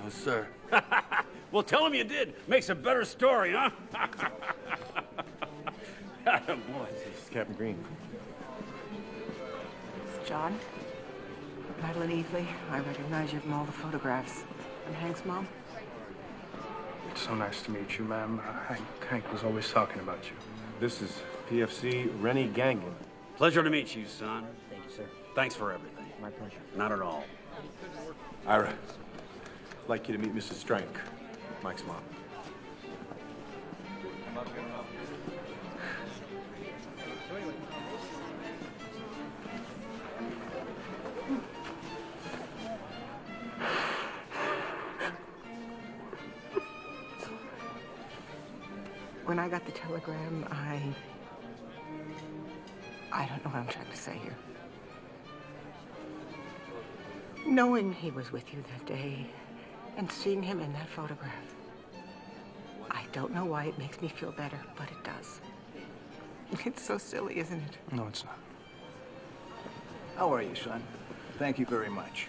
No, sir. Well, tell him you did. Makes a better story, huh? Boy. This is Captain Green. It's John. Madeline Eathley. I recognize you from all the photographs. And Hank's mom? It's so nice to meet you, ma'am. Hank was always talking about you. This is PFC Rennie Gangan. Pleasure to meet you, son. Thank you, sir. Thanks for everything. My pleasure. Not at all. Ira, I'd like you to meet Mrs. Strank, Mike's mom. When I got the telegram, I don't know what I'm trying to say here. Knowing he was with you that day and seeing him in that photograph, I don't know why it makes me feel better, but it does. It's so silly, isn't it? No, it's not. How are you, son? Thank you very much.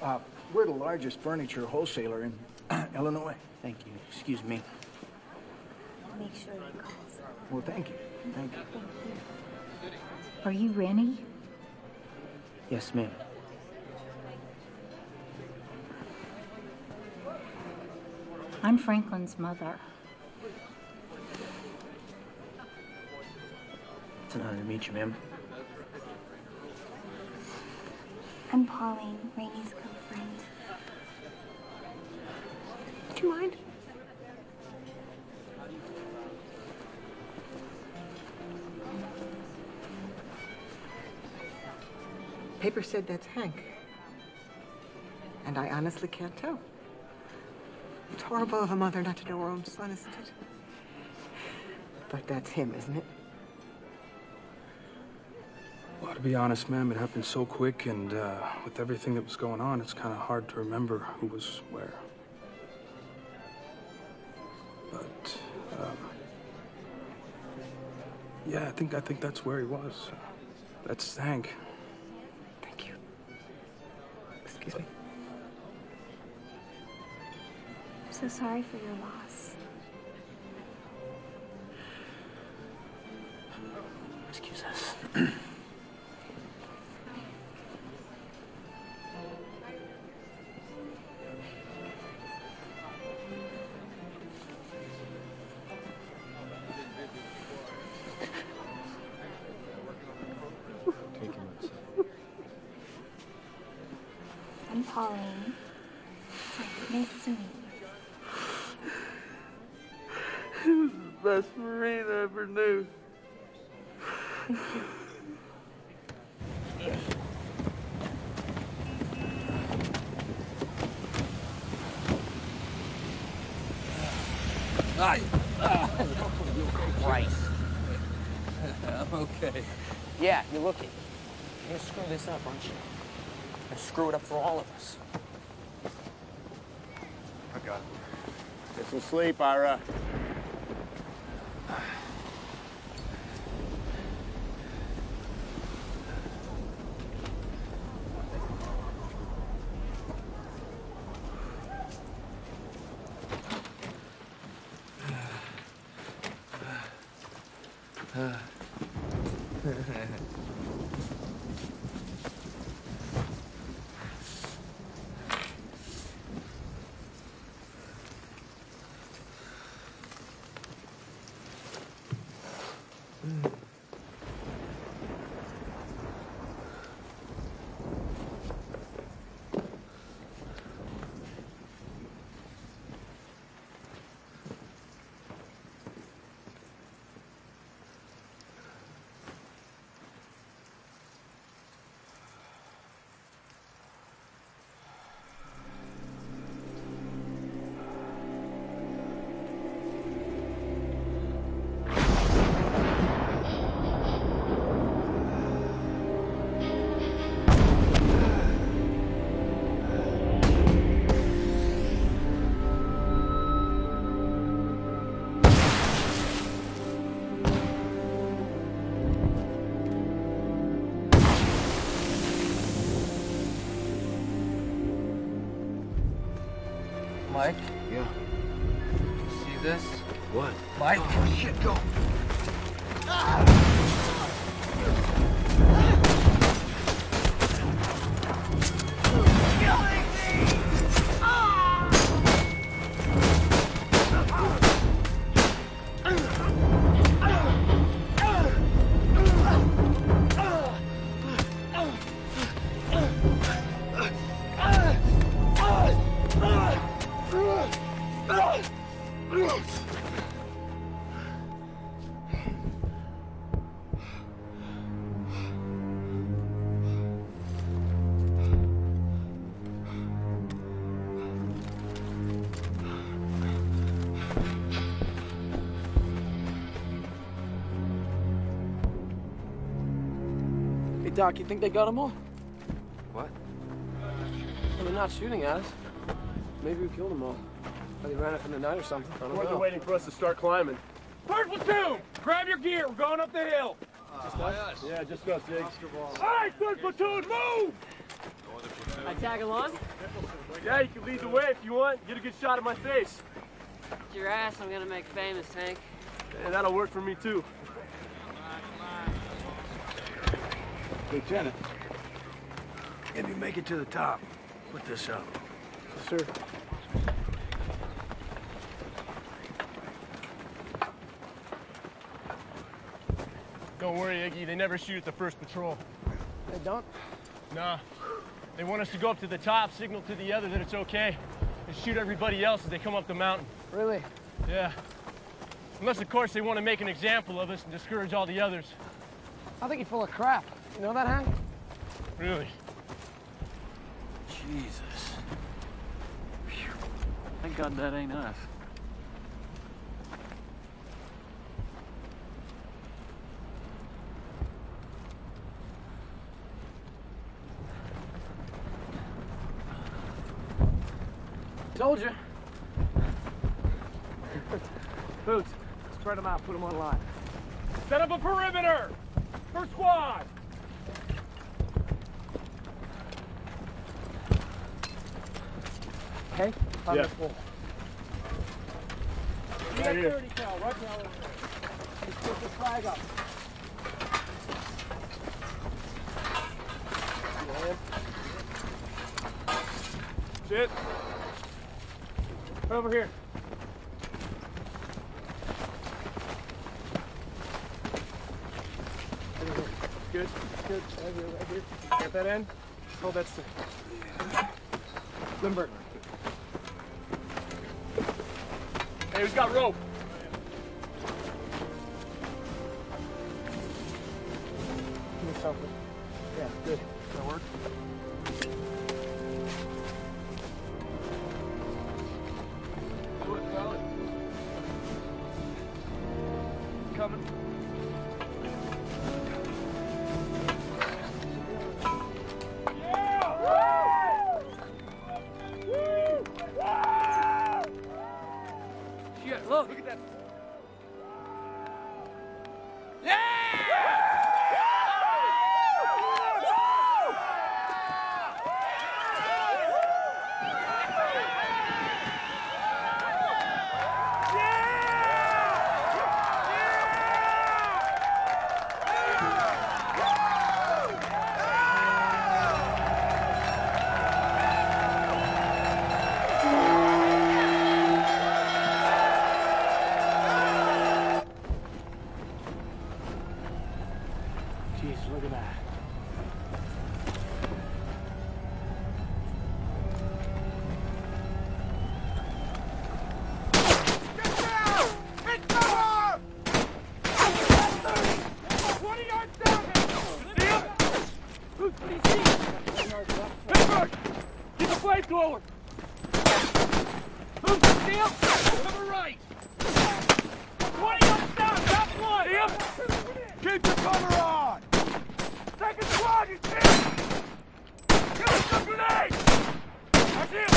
We're the largest furniture wholesaler in Illinois. Thank you. Excuse me. Make sure he calls. Well, thank you. Thank you. Are you Rennie? Yes, ma'am. I'm Franklin's mother. It's an honor to meet you, ma'am. I'm Pauline, Rainey's girlfriend. Do you mind? Paper said that's Hank. And I honestly can't tell. It's horrible of a mother not to know her own son, isn't it? But that's him, isn't it? Well, to be honest, ma'am, it happened so quick, and with everything that was going on, it's kind of hard to remember who was where. But, yeah, I think that's where he was. That's Hank. Thank you. Excuse me. I'm so sorry for your loss. Excuse us. I'm Pauline. Nice to meet you. He was the best Marine I ever knew. Thank you. Christ. I'm okay. Yeah, you're looking. You're gonna screw this up, aren't you? Gonna screw it up for all of us. I got it. Get some sleep, Ira. Mike? Yeah. See this? What? Mike? Oh, shit, go. Doc, you think they got them all? What? Well, they're not shooting at us. Maybe we killed them all. Or they ran up in the night or something. I don't Or they're know. waiting for us to start climbing. Third platoon, grab your gear. We're going up the hill. Just us? Yeah, just us, Diggs. All right, third platoon, move! I tag along? Yeah, you can lead the way if you want. Get a good shot of my face. It's your ass I'm gonna make famous, Hank. Yeah, that'll work for me, too. Lieutenant, if you make it to the top, put this up. Sir. Don't worry, Iggy. They never shoot at the first patrol. They don't? Nah. They want us to go up to the top, signal to the other that it's okay, and shoot everybody else as they come up the mountain. Really? Yeah. Unless, of course, they want to make an example of us and discourage all the others. I think you're full of crap. You know that, Hank? Really? Jesus. Phew. Thank God that ain't us. Told you. Boots, spread them out, put them on line. Set up a perimeter! First squad! Okay? Yeah. Full. You Right got here. 30 cal, right now. Let's put this flag up. Shit. Over here. Good. Good. Right here, right here. Got that end? Oh, that's the... Limburg. Hey, who's got rope? Give me something. Yeah, good. That work? Do it, fella. Coming. Shit, look at that. Jeez, look at that. Pittsburgh! Keep the flamethrower! Steel! Cover right! 20 yards down, top one! Keep your cover on! Second squad, you see! Give us some grenades! That's it!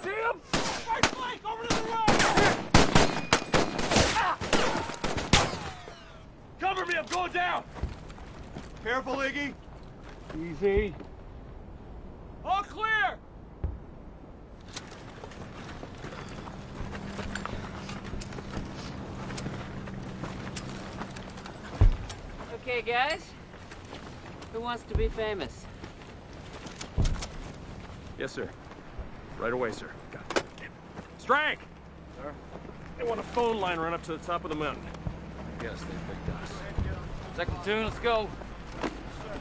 See him? Right flank, over to the right! Ah! Cover me, I'm going down! Careful, Iggy! Easy. All clear! Okay, guys. Who wants to be famous? Yes, sir. Right away, sir. Strank! Sir? They want a phone line run up to the top of the mountain. Yes, they picked us. Second platoon, let's go. Get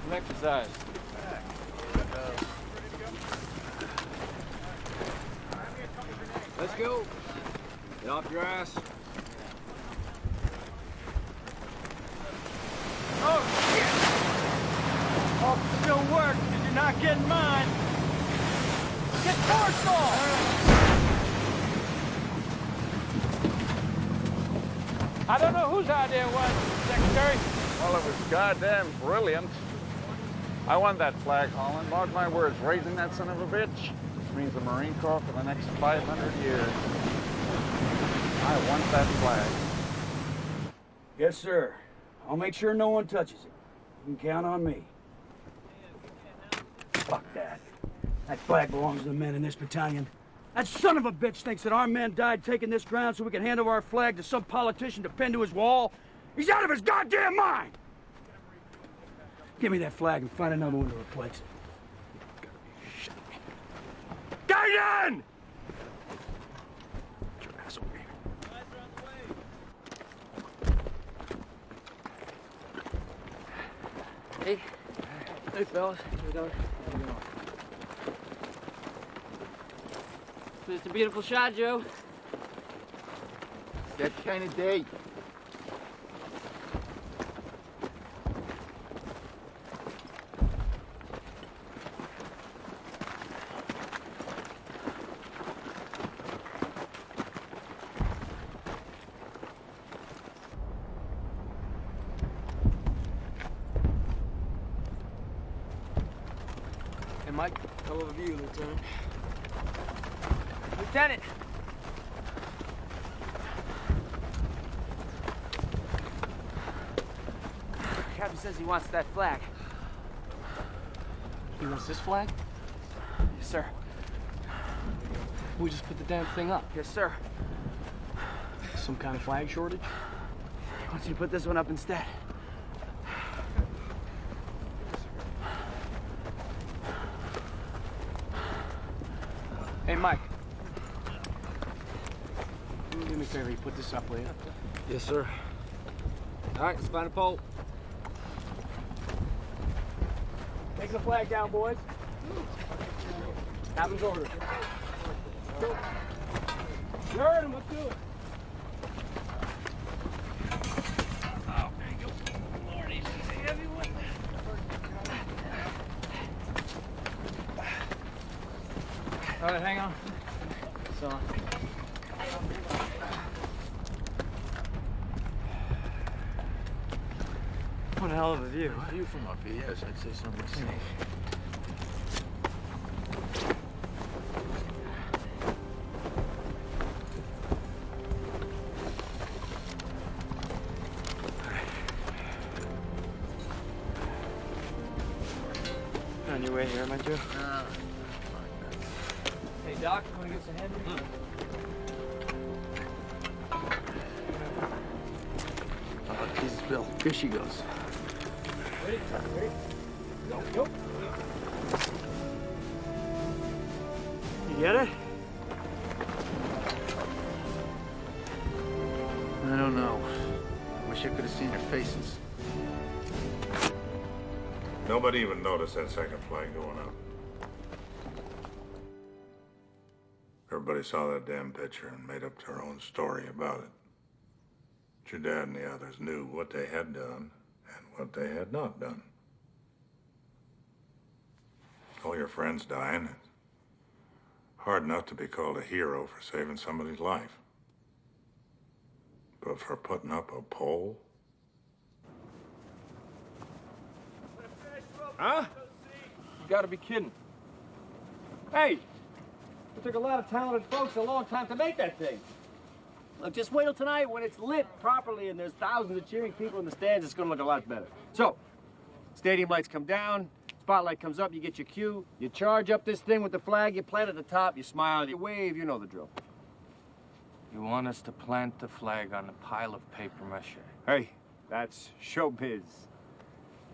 some exercise. Let's go. Get off your ass. Oh, shit! Oh, still work, because you're not getting mine. Get Forstall! I don't know whose idea it was, Secretary. Well, it was goddamn brilliant. I won that flag, Holland. Mark my words, raising that son of a bitch means the Marine Corps for the next 500 years. I want that flag. Yes, sir. I'll make sure no one touches it. You can count on me. Fuck that. That flag belongs to the men in this battalion. That son of a bitch thinks that our men died taking this ground so we can hand over our flag to some politician to pin to his wall. He's out of his goddamn mind! Give me that flag and find another one to replace it. Gaiden! Get your ass over here. Hey. Hey, fellas. How we doing? It's a beautiful shot, Joe. That kind of day. Hey, Mike. Hell of a view, Lieutenant. Lieutenant! Captain says he wants that flag. He wants this flag? Yes, sir. We just put the damn thing up. Yes, sir. Some kind of flag shortage? He wants you to put this one up instead. Hey, Mike. Do me a favor, you put this up, will you? Yes, sir. All right, let's find a pole. Take the flag down, boys. Captain's order. You heard him, let's do it. Oh, there you go. Lord, he's a heavy one. All right, hang on. So, what a hell of a view. View from up here, yes, I'd say so myself. On your way here, am I, Joe? Hey, Doc, you want to give us a hand? Oh, Jesus, Bill. Here she goes. Ready? Ready? Go. Go. You get it? I don't know. Wish I could have seen their faces. Nobody even noticed that second flag going up. Everybody saw that damn picture and made up their own story about it. But your dad and the others knew what they had done and what they had not done. All your friends dying. It's hard enough to be called a hero for saving somebody's life. But for putting up a pole? Huh? You gotta be kidding. Hey, it took a lot of talented folks a long time to make that thing. Look, just wait till tonight when it's lit properly and there's thousands of cheering people in the stands, it's gonna look a lot better. So, stadium lights come down, spotlight comes up, you get your cue, you charge up this thing with the flag, you plant at the top, you smile, you wave, you know the drill. You want us to plant the flag on a pile of paper mache? Hey, that's showbiz.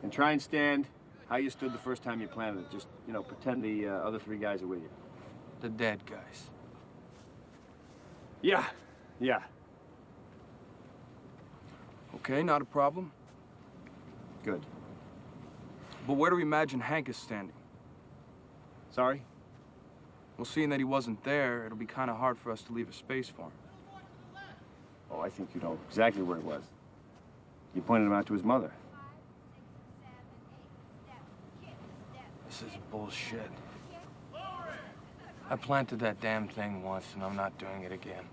And try and stand how you stood the first time you planted it. Just, you know, pretend the other three guys are with you. The dead guys. Yeah, yeah. Okay, not a problem. Good. But where do we imagine Hank is standing? Sorry? Well, seeing that he wasn't there, it'll be kind of hard for us to leave a space for him. Oh, I think you know exactly where it was. You pointed him out to his mother. This is bullshit. I planted that damn thing once, and I'm not doing it again.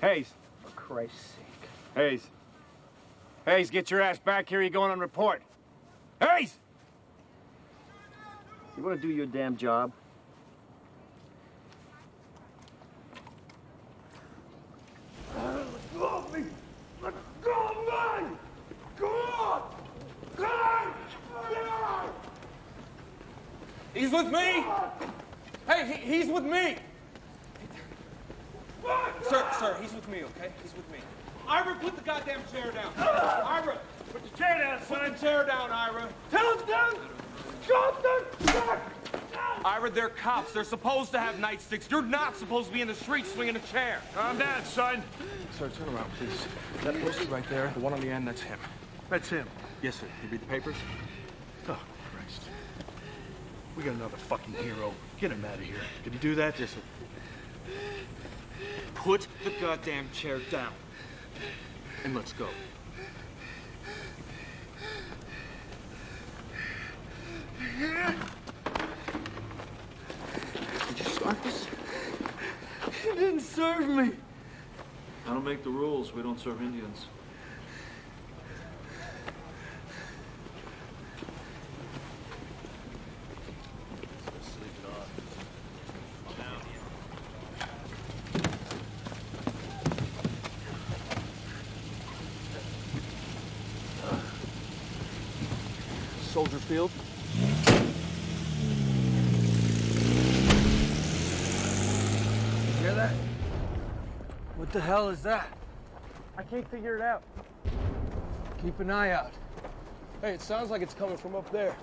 Hayes. For Christ's sake. Hayes. Hayes, get your ass back here. You're going on report. Hayes! You want to do your damn job? Let go of me! Let go of me! Come on! Come on! He's with me! Hey, he's with me! Sir, he's with me, okay? He's with me. Ira, put the goddamn chair down. Ira, put the chair down, son. Put the chair down, Ira. Tell him down! Drop them! Ira, they're cops. They're supposed to have nightsticks. You're not supposed to be in the street swinging a chair. Calm down, son. Sir, turn around, please. That poster right there, the one on the end, that's him. That's him. Yes, sir. You read the papers? Oh, Christ. We got another fucking hero. Get him out of here. Did you do that? Yes, sir. Put the goddamn chair down. And let's go. Did you start this? You didn't serve me. I don't make the rules. We don't serve Indians. Soldier Field? You hear that? What the hell is that? I can't figure it out. Keep an eye out. Hey, it sounds like it's coming from up there.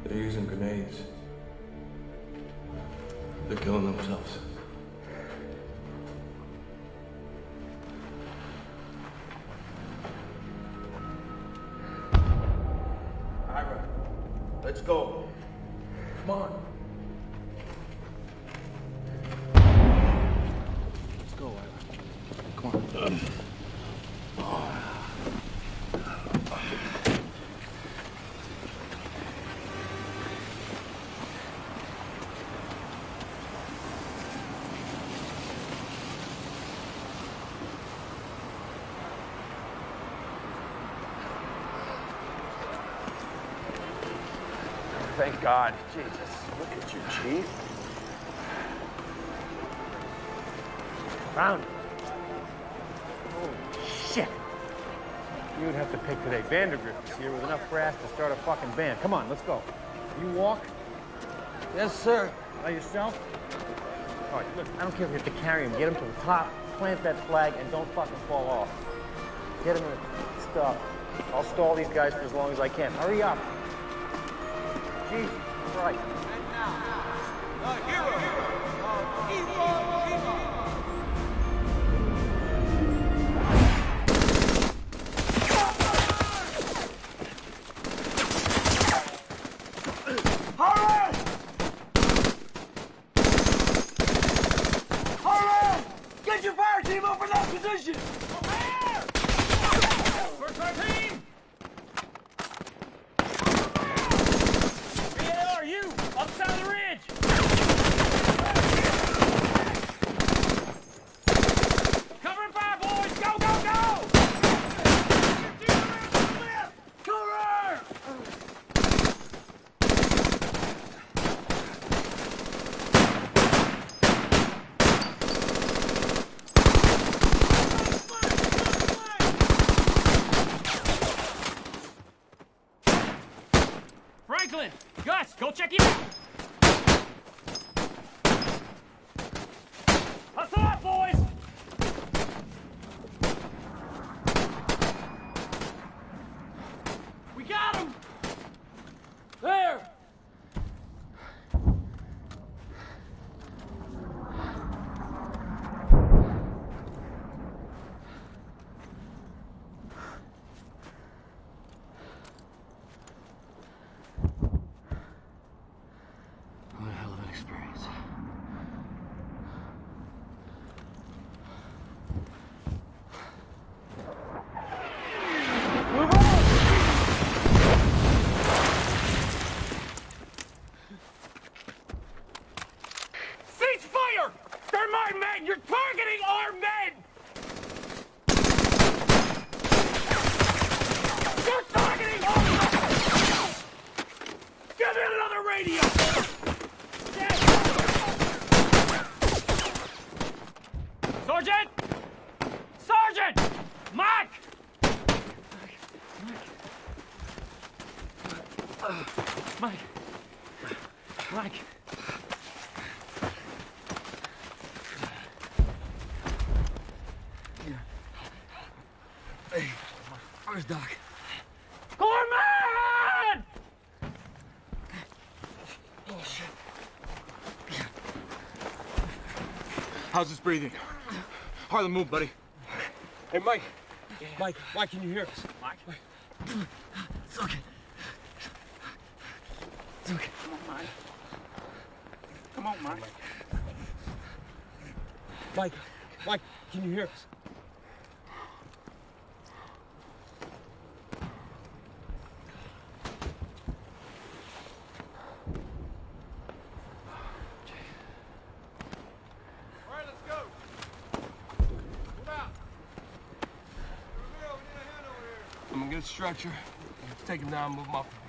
They're using grenades. They're killing themselves. Ira, let's go. Come on. Let's go, Ira. Come on. Thank God. Jesus. Look at you, Chief. Found it. Holy shit. You would have to pick today. Vandergrift is here with enough brass to start a fucking band. Come on, let's go. You walk? Yes, sir. By yourself? All right, look, I don't care if you have to carry him. Get him to the top, plant that flag, and don't fucking fall off. Get him in the stuff. I'll stall these guys for as long as I can. Hurry up. Jesus Christ. Hurry! Hurry! Get your fire team up in that position! Where's our team? Where the hell are you? Upside of the ridge! check him out! Hustle up, boys! We got him! There! What a hell of an experience. Cease fire! They're my men! You're targeting our men! You're targeting our men! Give me another radio! Sergeant! Sergeant! Mike! Mike! Mike! Hey, where's Doc? Gorman! Oh, shit. How's his breathing? Harlan, move, buddy. Hey, Mike. Mike, can you hear us? Mike. It's okay. It's okay. Come on, Mike. Come on, Mike. Mike, can you hear us? All right, let's go. Move out. Romero, we need a hand over here. I'm gonna get a stretcher. Take him down, move him off the beach.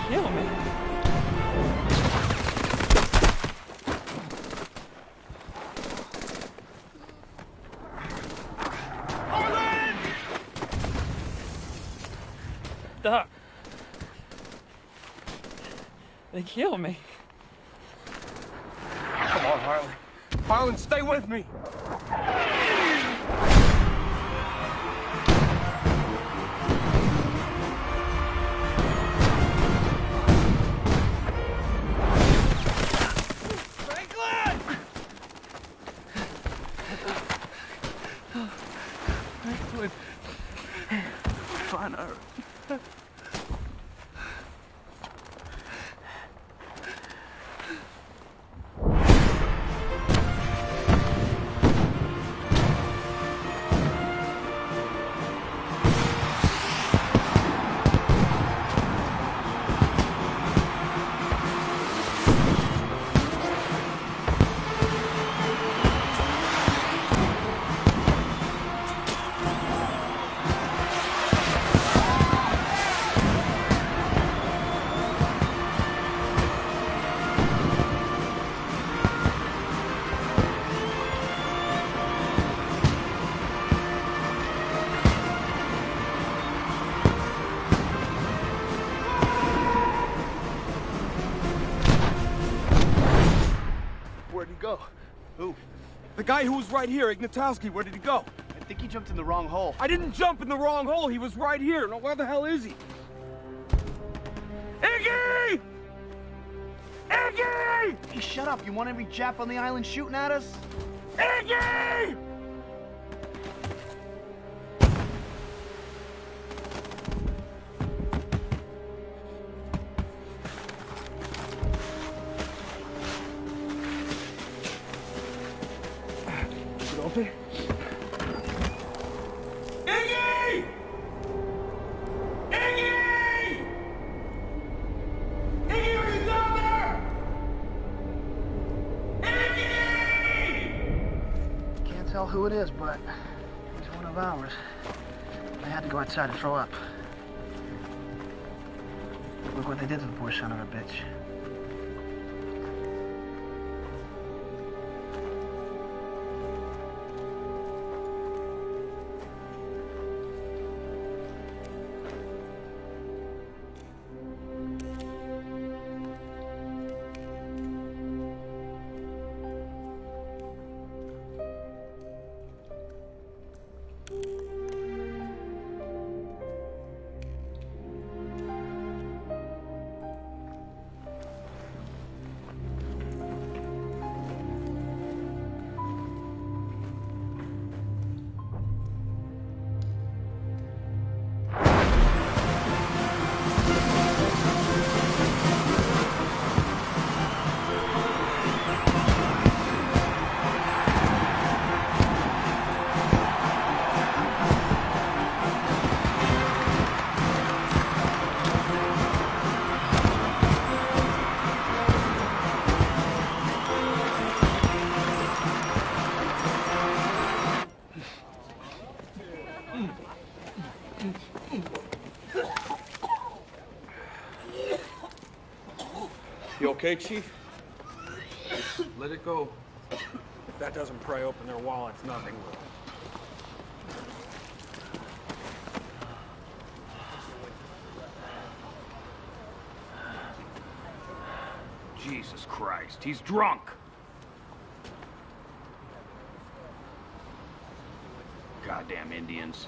Kill me. Doc. They killed me. Come on, Harlan. Harlan, stay with me. Franklin. What on earth? Where'd he go? Who? The guy who was right here, Ignatowski. Where did he go? I think he jumped in the wrong hole. I didn't jump in the wrong hole. He was right here. Now, where the hell is he? Iggy! Iggy! Hey, shut up. You want every Jap on the island shooting at us? Iggy! Iggy! Iggy! Iggy, are you down there? Can't tell who it is, but it's one of ours. I had to go outside and throw up. Look what they did to the poor son of a bitch. You okay, Chief? Just let it go. If that doesn't pry open their wallets, nothing will. Jesus Christ, he's drunk! Goddamn Indians.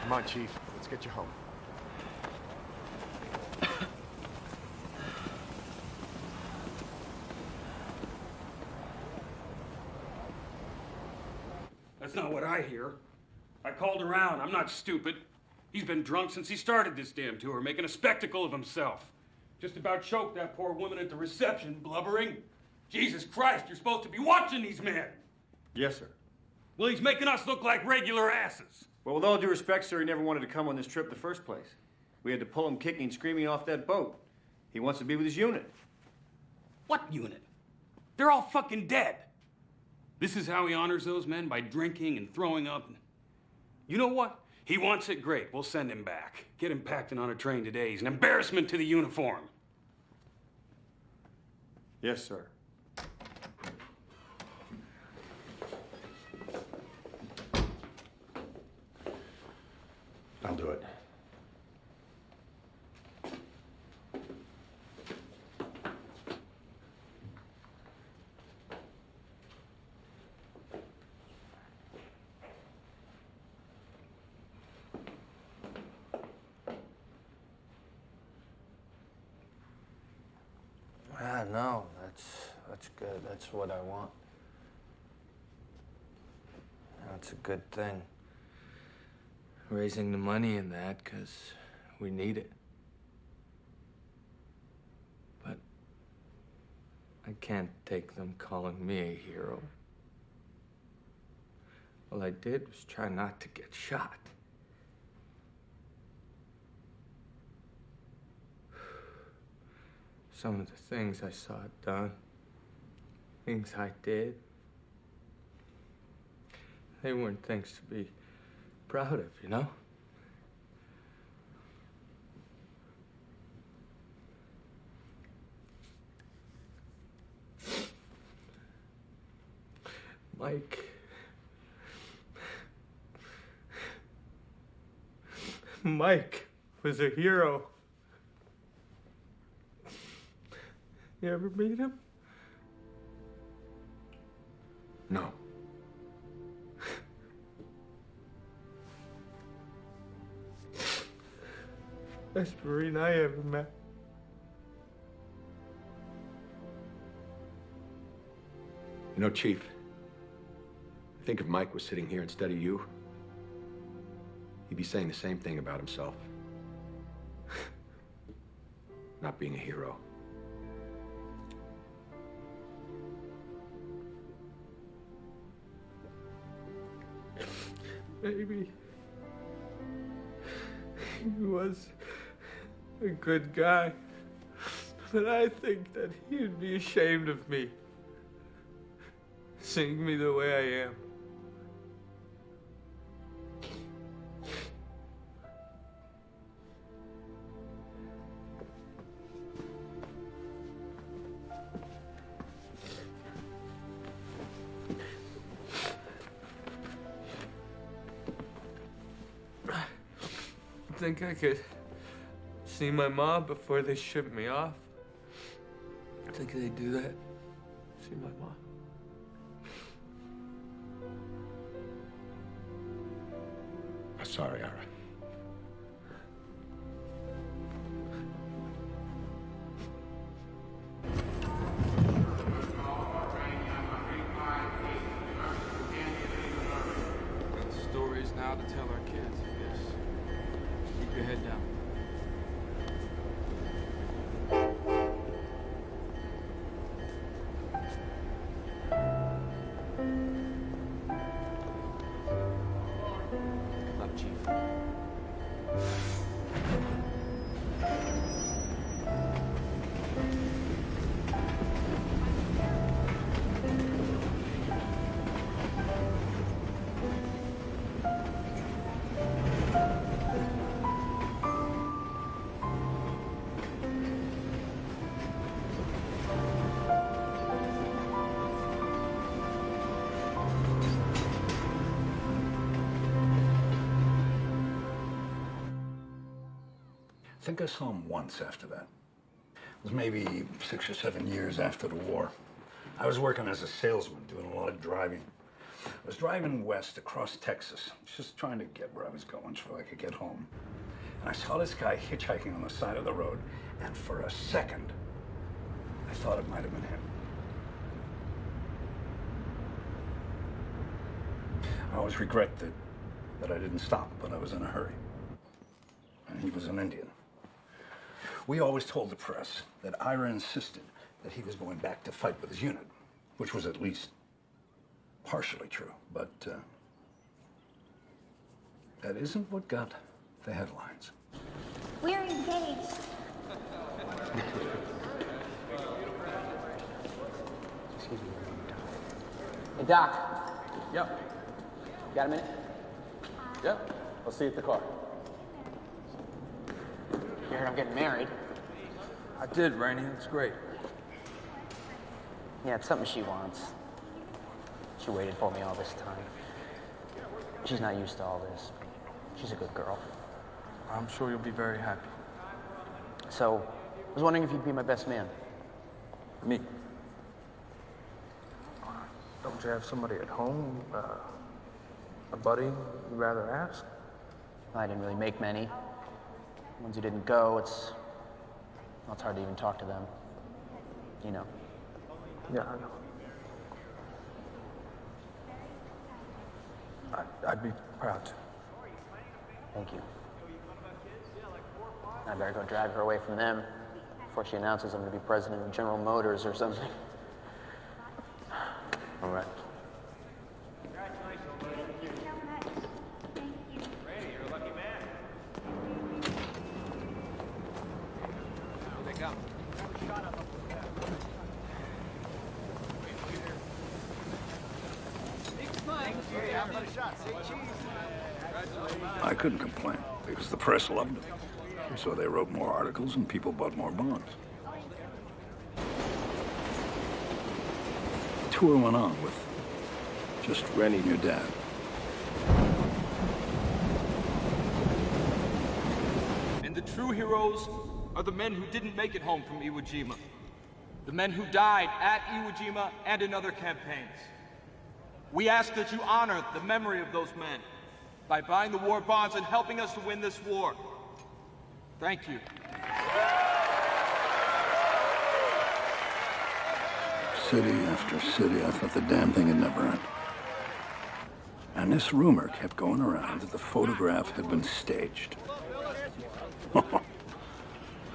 Come on, Chief. Let's get you home. That's not what I hear. I called around. I'm not stupid. He's been drunk since he started this damn tour, making a spectacle of himself. Just about choked that poor woman at the reception, blubbering. Jesus Christ, you're supposed to be watching these men. Yes, sir. Well, he's making us look like regular asses. Well, with all due respect, sir, he never wanted to come on this trip in the first place. We had to pull him kicking and screaming off that boat. He wants to be with his unit. What unit? They're all fucking dead. This is how he honors those men, by drinking and throwing up. You know what? He wants it, great. We'll send him back. Get him packed in on a train today. He's an embarrassment to the uniform. Yes, sir. I'll do it. Yeah, no, that's good. That's what I want. That's a good thing. Raising the money in that, 'cause we need it. But I can't take them calling me a hero. All I did was try not to get shot. Some of the things I saw done, things I did, they weren't things to be proud of, you know? Mike was a hero. You ever meet him? No. Best Marine I ever met. You know, Chief, I think if Mike was sitting here instead of you, he'd be saying the same thing about himself. Not being a hero. Maybe he was a good guy, but I think that he'd be ashamed of me, seeing me the way I am. I think I could see my mom before they ship me off. I think they do that. See my mom. I'm sorry, Ira. Got stories now to tell our kids, I guess. Keep your head down. Good luck, Chief. I think I saw him once after that. It was maybe 6 or 7 years after the war. I was working as a salesman, doing a lot of driving. I was driving west across Texas, just trying to get where I was going so I could get home. And I saw this guy hitchhiking on the side of the road, and for a second, I thought it might have been him. I always regret that I didn't stop, but I was in a hurry. And he was an Indian. We always told the press that Ira insisted that he was going back to fight with his unit, which was at least partially true, but that isn't what got the headlines. We're engaged. Excuse me. Hey, Doc. Yep. Got a minute? Yep. I'll see you at the car. You heard I'm getting married? I did, Rainey. It's great. Yeah, it's something she wants. She waited for me all this time. She's not used to all this. She's a good girl. I'm sure you'll be very happy. So, I was wondering if you'd be my best man. Me? Don't you have somebody at home? A buddy you'd rather ask? I didn't really make many. The ones who didn't go, it's hard to even talk to them. You know. Yeah, I know. I'd be proud to. Thank you. I better go drag her away from them before she announces I'm going to be president of General Motors or something. All right. I couldn't complain because the press loved him. So they wrote more articles and people bought more bonds. The tour went on with just Rennie and your dad. And the true heroes are the men who didn't make it home from Iwo Jima. The men who died at Iwo Jima and in other campaigns. We ask that you honor the memory of those men by buying the war bonds and helping us to win this war. Thank you. City after city, I thought the damn thing had never end. And this rumor kept going around that the photograph had been staged. I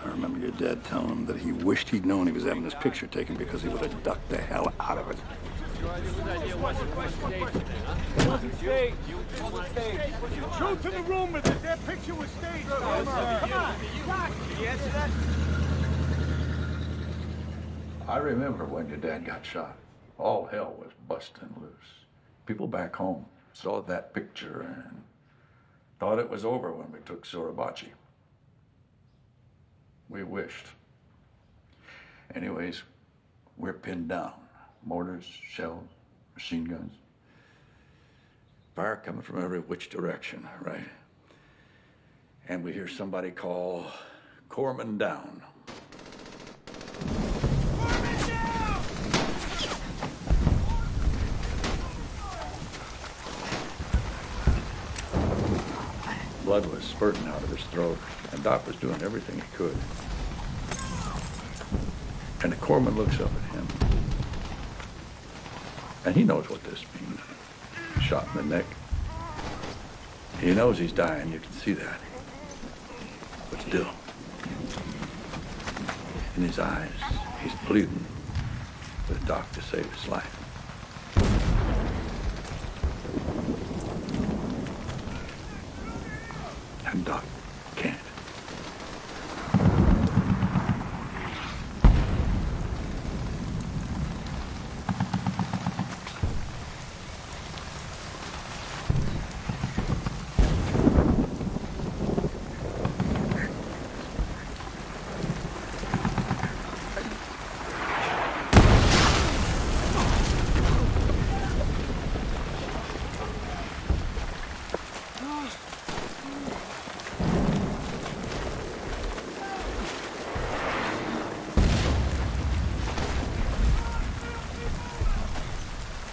remember your dad telling him that he wished he'd known he was having this picture taken because he would have ducked the hell out of it. Truth to the rumor that that picture was staged. Come on, Doc, can you answer that? I remember when your dad got shot. All hell was busting loose. People back home saw that picture and thought it was over when we took Suribachi. We wished. Anyways, we're pinned down. Mortars, shells, machine guns. Fire coming from every which direction, right? And we hear somebody call Corman down. Blood was spurting out of his throat, and Doc was doing everything he could. And the corpsman looks up at him, and he knows what this means. Shot in the neck. He knows he's dying, you can see that. But still, in his eyes, he's pleading for the doc to save his life. And Doc can't.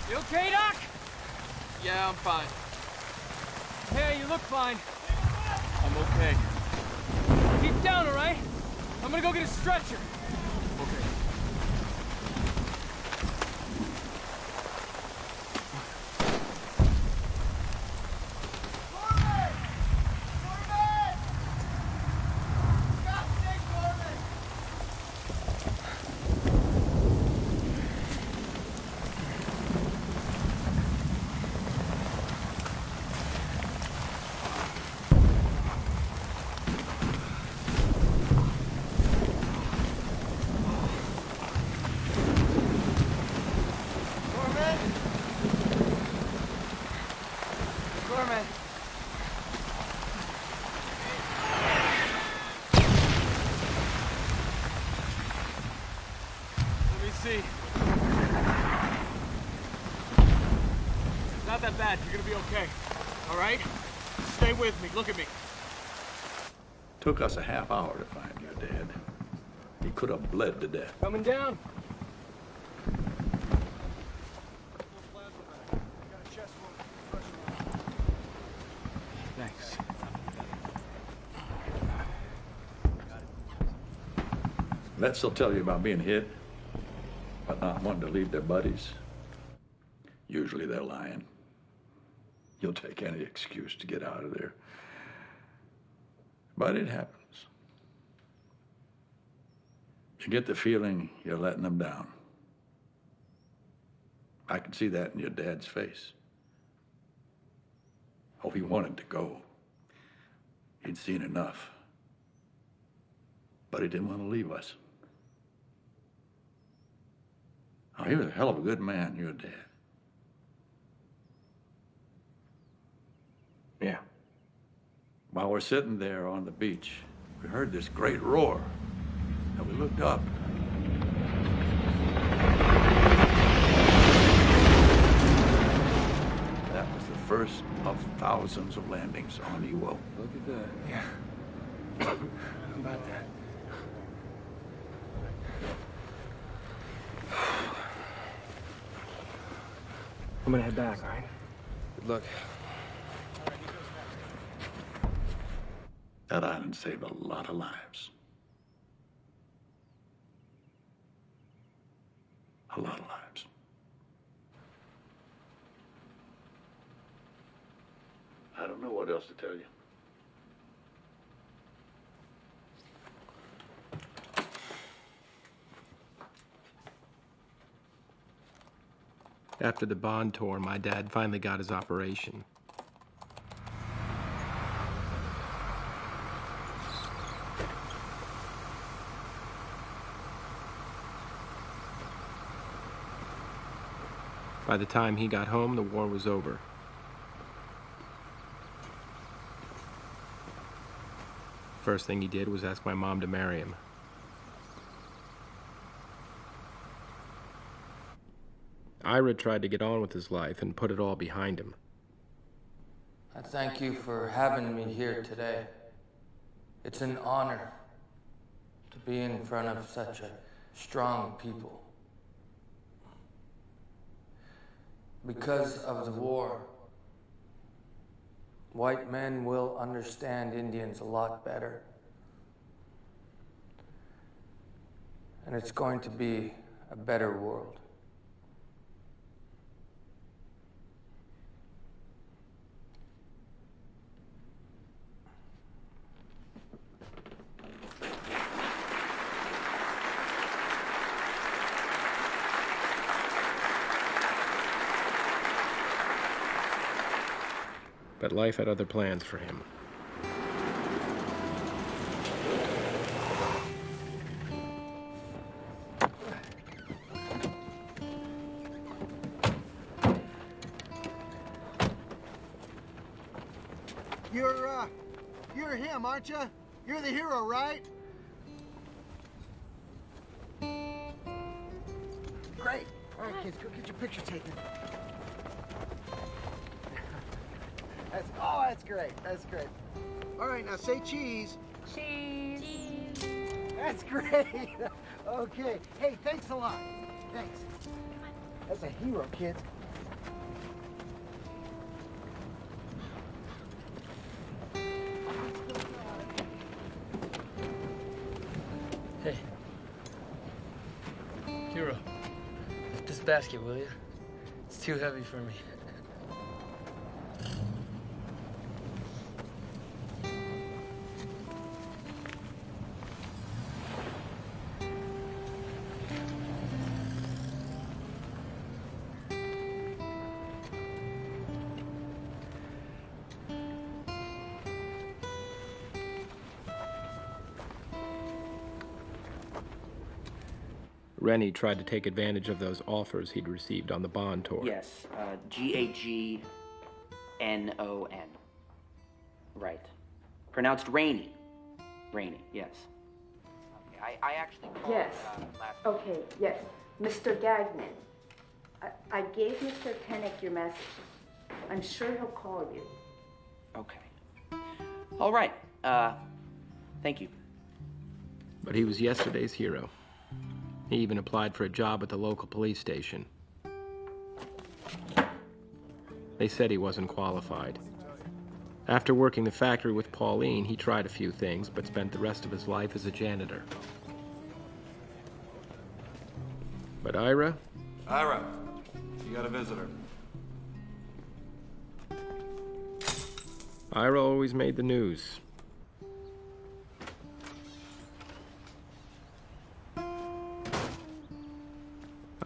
You okay, Doc? Yeah, I'm fine. Hey, you look fine. I'm okay. Keep down, all right? I'm gonna go get a stretcher. Okay. Corman. Let me see. Not that bad. You're gonna be okay. All right? Stay with me. Look at me. Took us a half hour to find your dad. He could have bled to death. Coming down. Thanks. Vets will tell you about being hit, but not wanting to leave their buddies. Usually they're lying. You'll take any excuse to get out of there. But it happens. You get the feeling you're letting them down. I could see that in your dad's face. Oh, he wanted to go. He'd seen enough. But he didn't want to leave us. Oh, he was a hell of a good man, your dad. Yeah. While we're sitting there on the beach, we heard this great roar, and we looked up. That was the first of thousands of landings on Iwo. Look at that. Yeah. How about that? I'm gonna head back, all right? Good luck. That island saved a lot of lives. A lot of lives. what else to tell you. After the Bond tour, my dad finally got his operation. By the time he got home, the war was over. First thing he did was ask my mom to marry him. Ira tried to get on with his life and put it all behind him. I thank you for having me here today. It's an honor to be in front of such a strong people. Because of the war, white men will understand Indians a lot better. And it's going to be a better world. But life had other plans for him. You're him, aren't you? You're the hero, right? Great. All right, kids, go get your picture taken. That's great. That's great. All right, now say cheese. Cheese. That's great. Okay. Hey, thanks a lot. Thanks. That's a hero, kids. Hey. Hero, this basket, will you? It's too heavy for me. Rennie tried to take advantage of those offers he'd received on the Bond tour. Yes, G-A-G-N-O-N. Right. Pronounced Rainey. Rainey, yes. Okay, I actually called Yes. last Okay, yes. Mr. Gagnon, I gave Mr. Pennick your message. I'm sure he'll call you. Okay. All right. Thank you. But he was yesterday's hero. He even applied for a job at the local police station. They said he wasn't qualified. After working the factory with Pauline, he tried a few things, but spent the rest of his life as a janitor. But Ira? Ira, you got a visitor. Ira always made the news.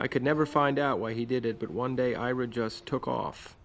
I could never find out why he did it, but one day Ira just took off.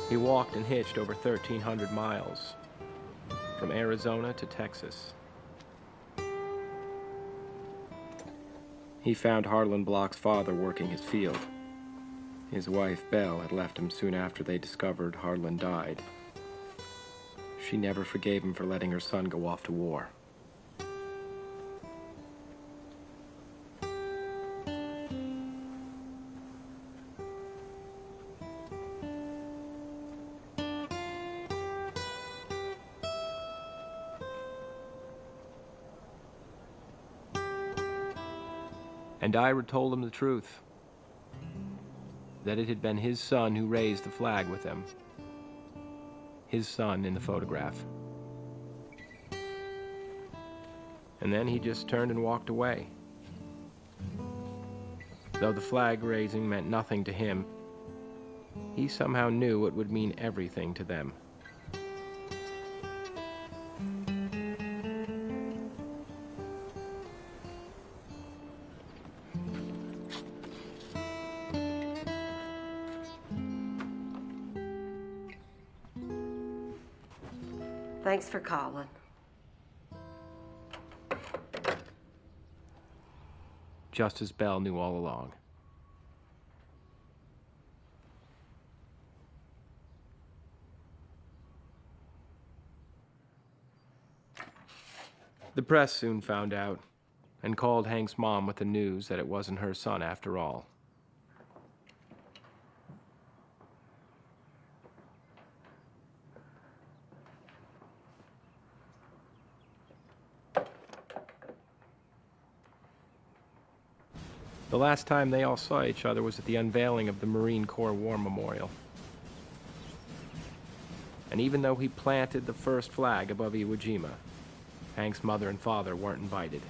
He walked and hitched over 1,300 miles, from Arizona to Texas. He found Harlan Block's father working his field. His wife, Belle, had left him soon after they discovered Harlan died. She never forgave him for letting her son go off to war. And Ira told him the truth, that it had been his son who raised the flag with him. His son in the photograph. And then he just turned and walked away. Though the flag raising meant nothing to him, he somehow knew it would mean everything to them. Thanks for calling. Just as Belle knew all along. The press soon found out and called Hank's mom with the news that it wasn't her son after all. The last time they all saw each other was at the unveiling of the Marine Corps War Memorial. And even though he planted the first flag above Iwo Jima, Hank's mother and father weren't invited.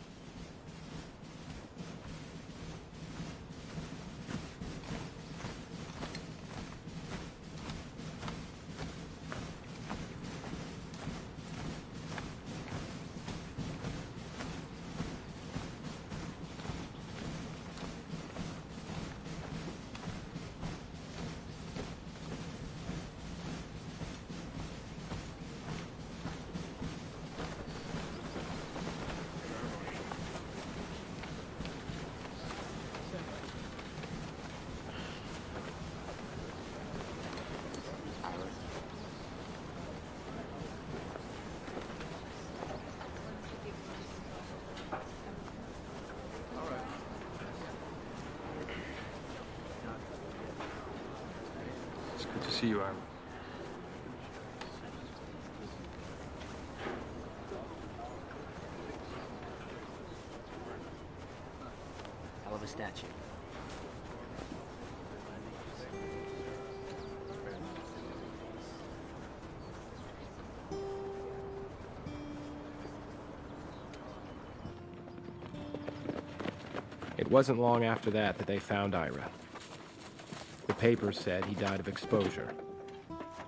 Good to see you, Ira. Hell of a statue. It wasn't long after that they found Ira. The papers said he died of exposure.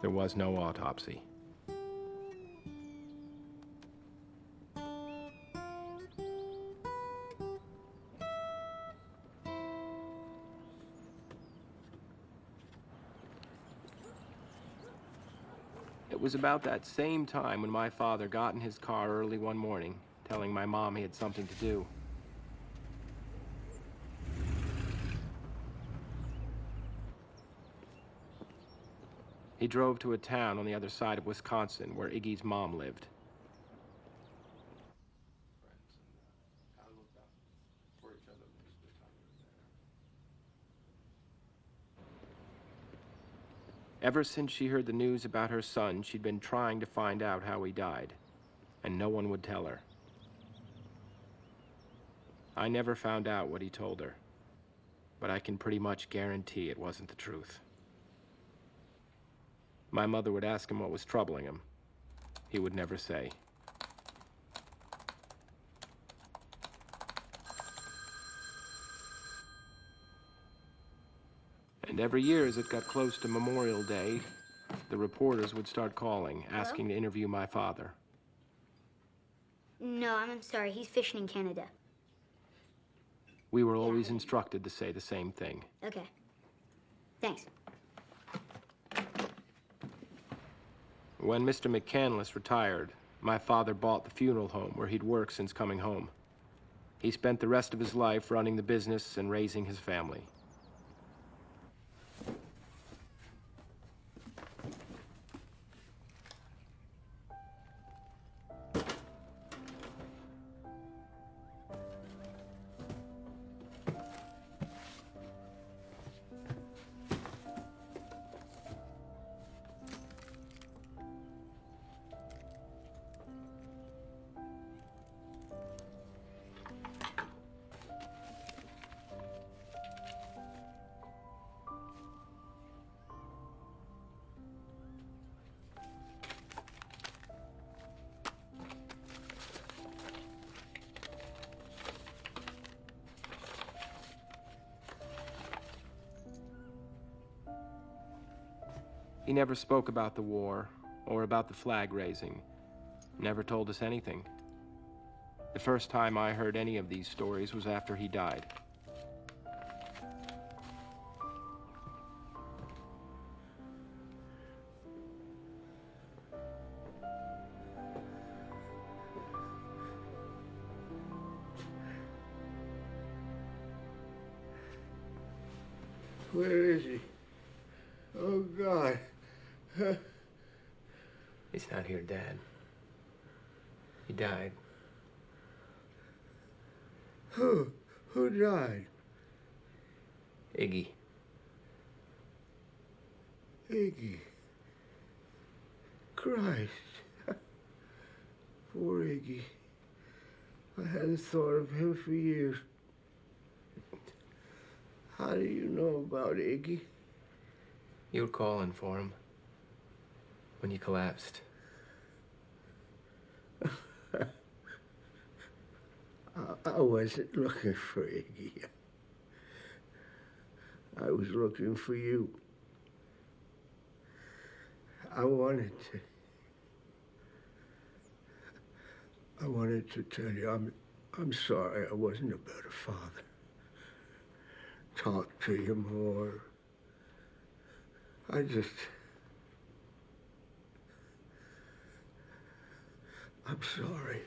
There was no autopsy. It was about that same time when my father got in his car early one morning, telling my mom he had something to do. He drove to a town on the other side of Wisconsin where Iggy's mom lived. Ever since she heard the news about her son, she'd been trying to find out how he died, and no one would tell her. I never found out what he told her, but I can pretty much guarantee it wasn't the truth. My mother would ask him what was troubling him. He would never say. And every year as it got close to Memorial Day, the reporters would start calling, asking to interview my father. No, I'm sorry. He's fishing in Canada. We were always instructed to say the same thing. Okay. Thanks. When Mr. McCandless retired, my father bought the funeral home where he'd worked since coming home. He spent the rest of his life running the business and raising his family. He never spoke about the war or about the flag raising. Never told us anything. The first time I heard any of these stories was after he died. Where is he? Oh, God. He's not here, Dad. He died. Who died? Iggy. Iggy. Christ. Poor Iggy. I hadn't thought of him for years. How do you know about Iggy? You were calling for him when you collapsed. I wasn't looking for Iggy. I was looking for you. I wanted to tell you I'm sorry I wasn't a better father. Talk to you more. I'm sorry.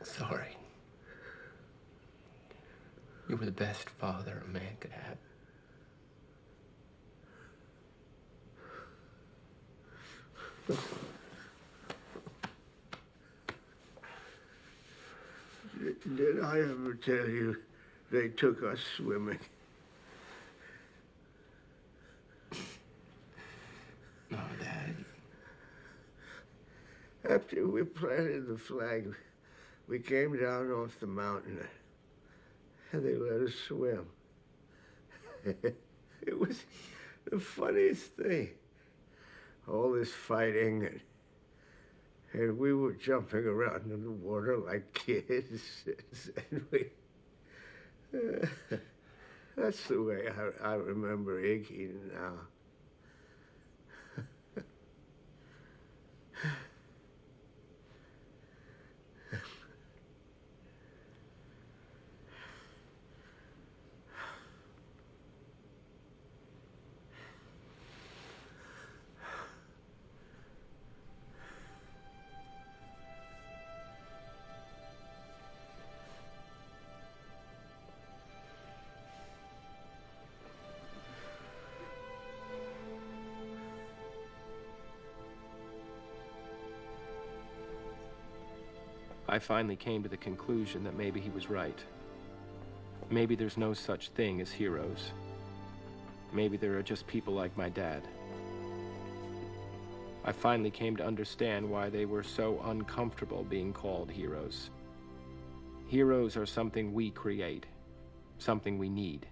Sorry. You were the best father a man could have. Did I ever tell you they took us swimming? No, Dad. After we planted the flag, we came down off the mountain and they let us swim. It was the funniest thing. All this fighting and we were jumping around in the water like kids. And that's the way I remember Iggy now. I finally came to the conclusion that maybe he was right. Maybe there's no such thing as heroes. Maybe there are just people like my dad. I finally came to understand why they were so uncomfortable being called heroes. Heroes are something we create, something we need.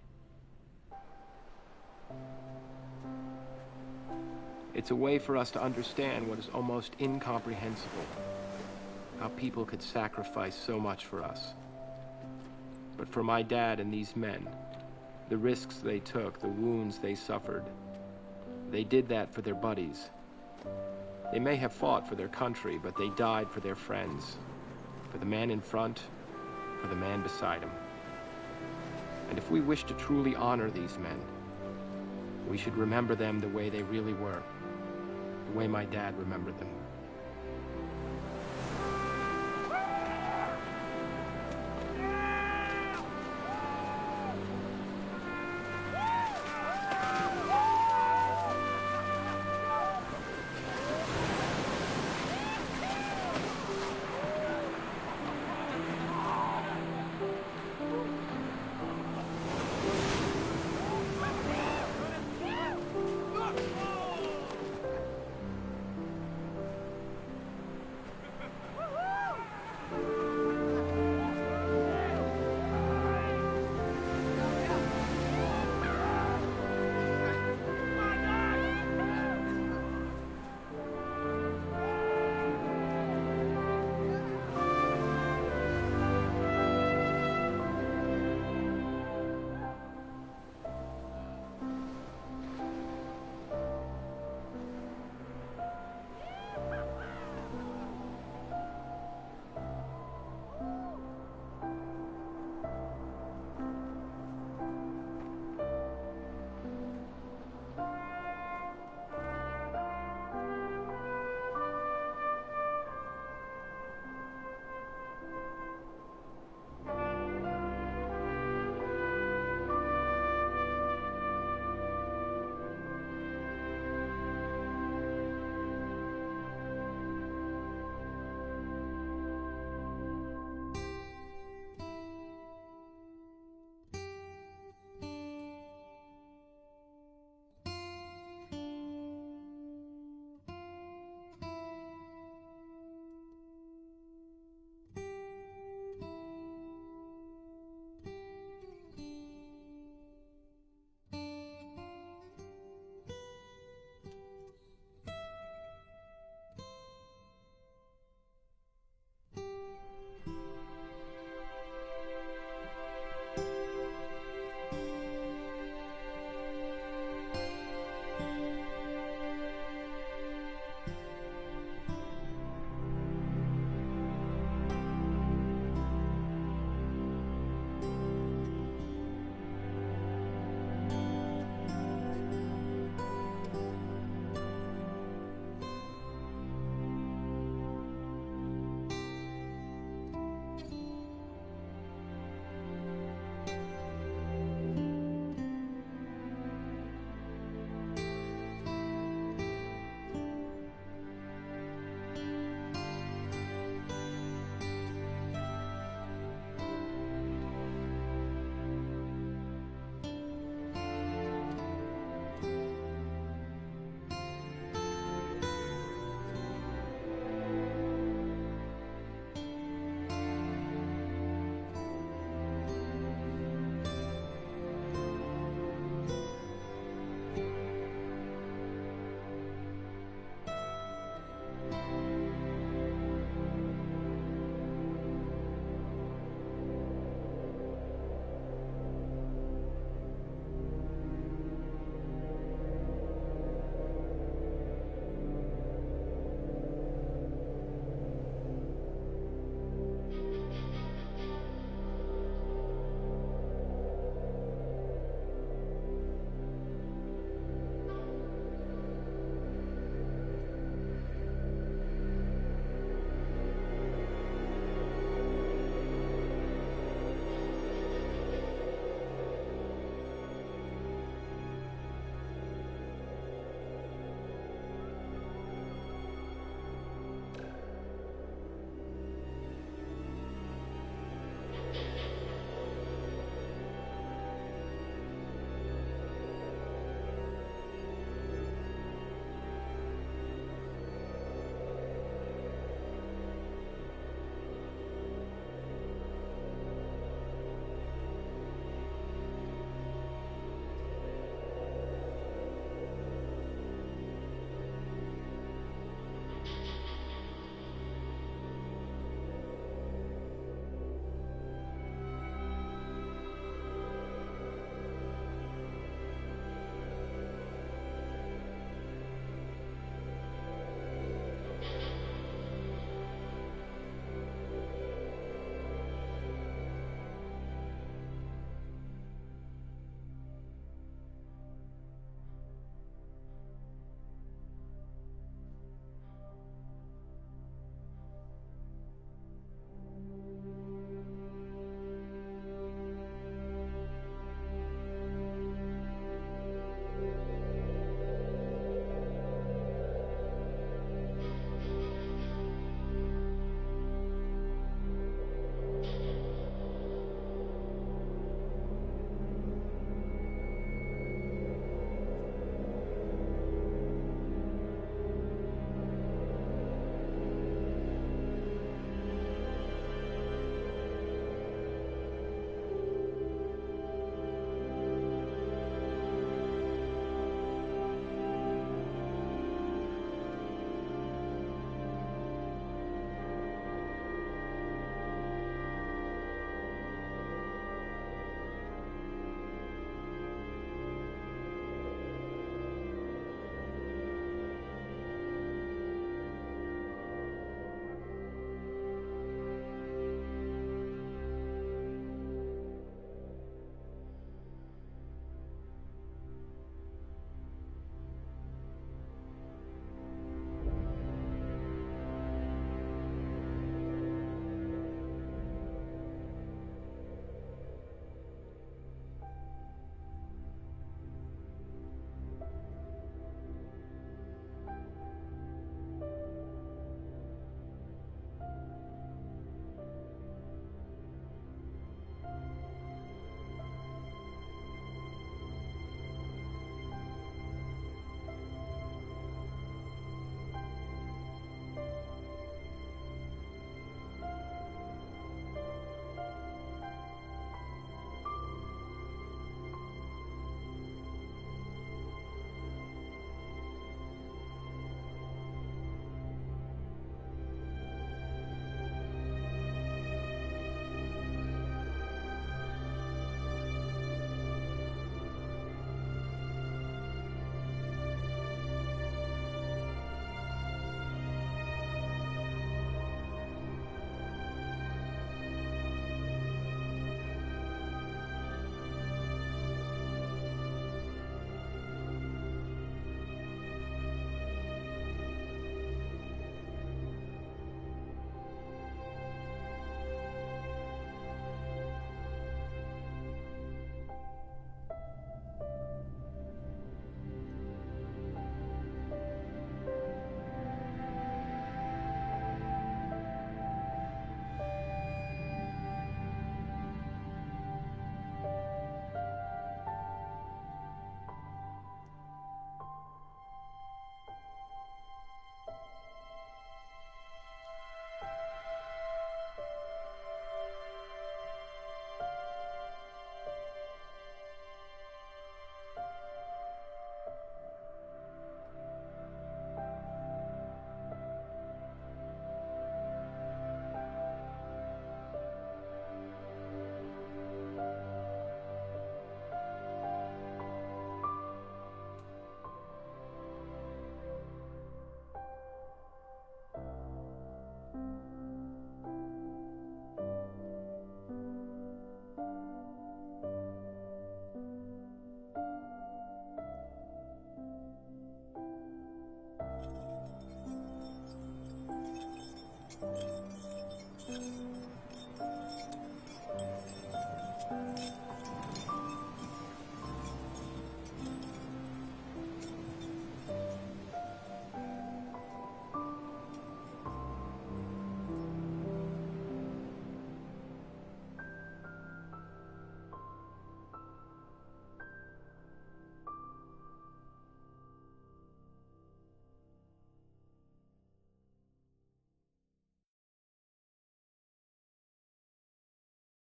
It's a way for us to understand what is almost incomprehensible. How people could sacrifice so much for us. But for my dad and these men, the risks they took, the wounds they suffered, they did that for their buddies. They may have fought for their country, but they died for their friends, for the man in front, for the man beside him. And if we wish to truly honor these men, we should remember them the way they really were, the way my dad remembered them.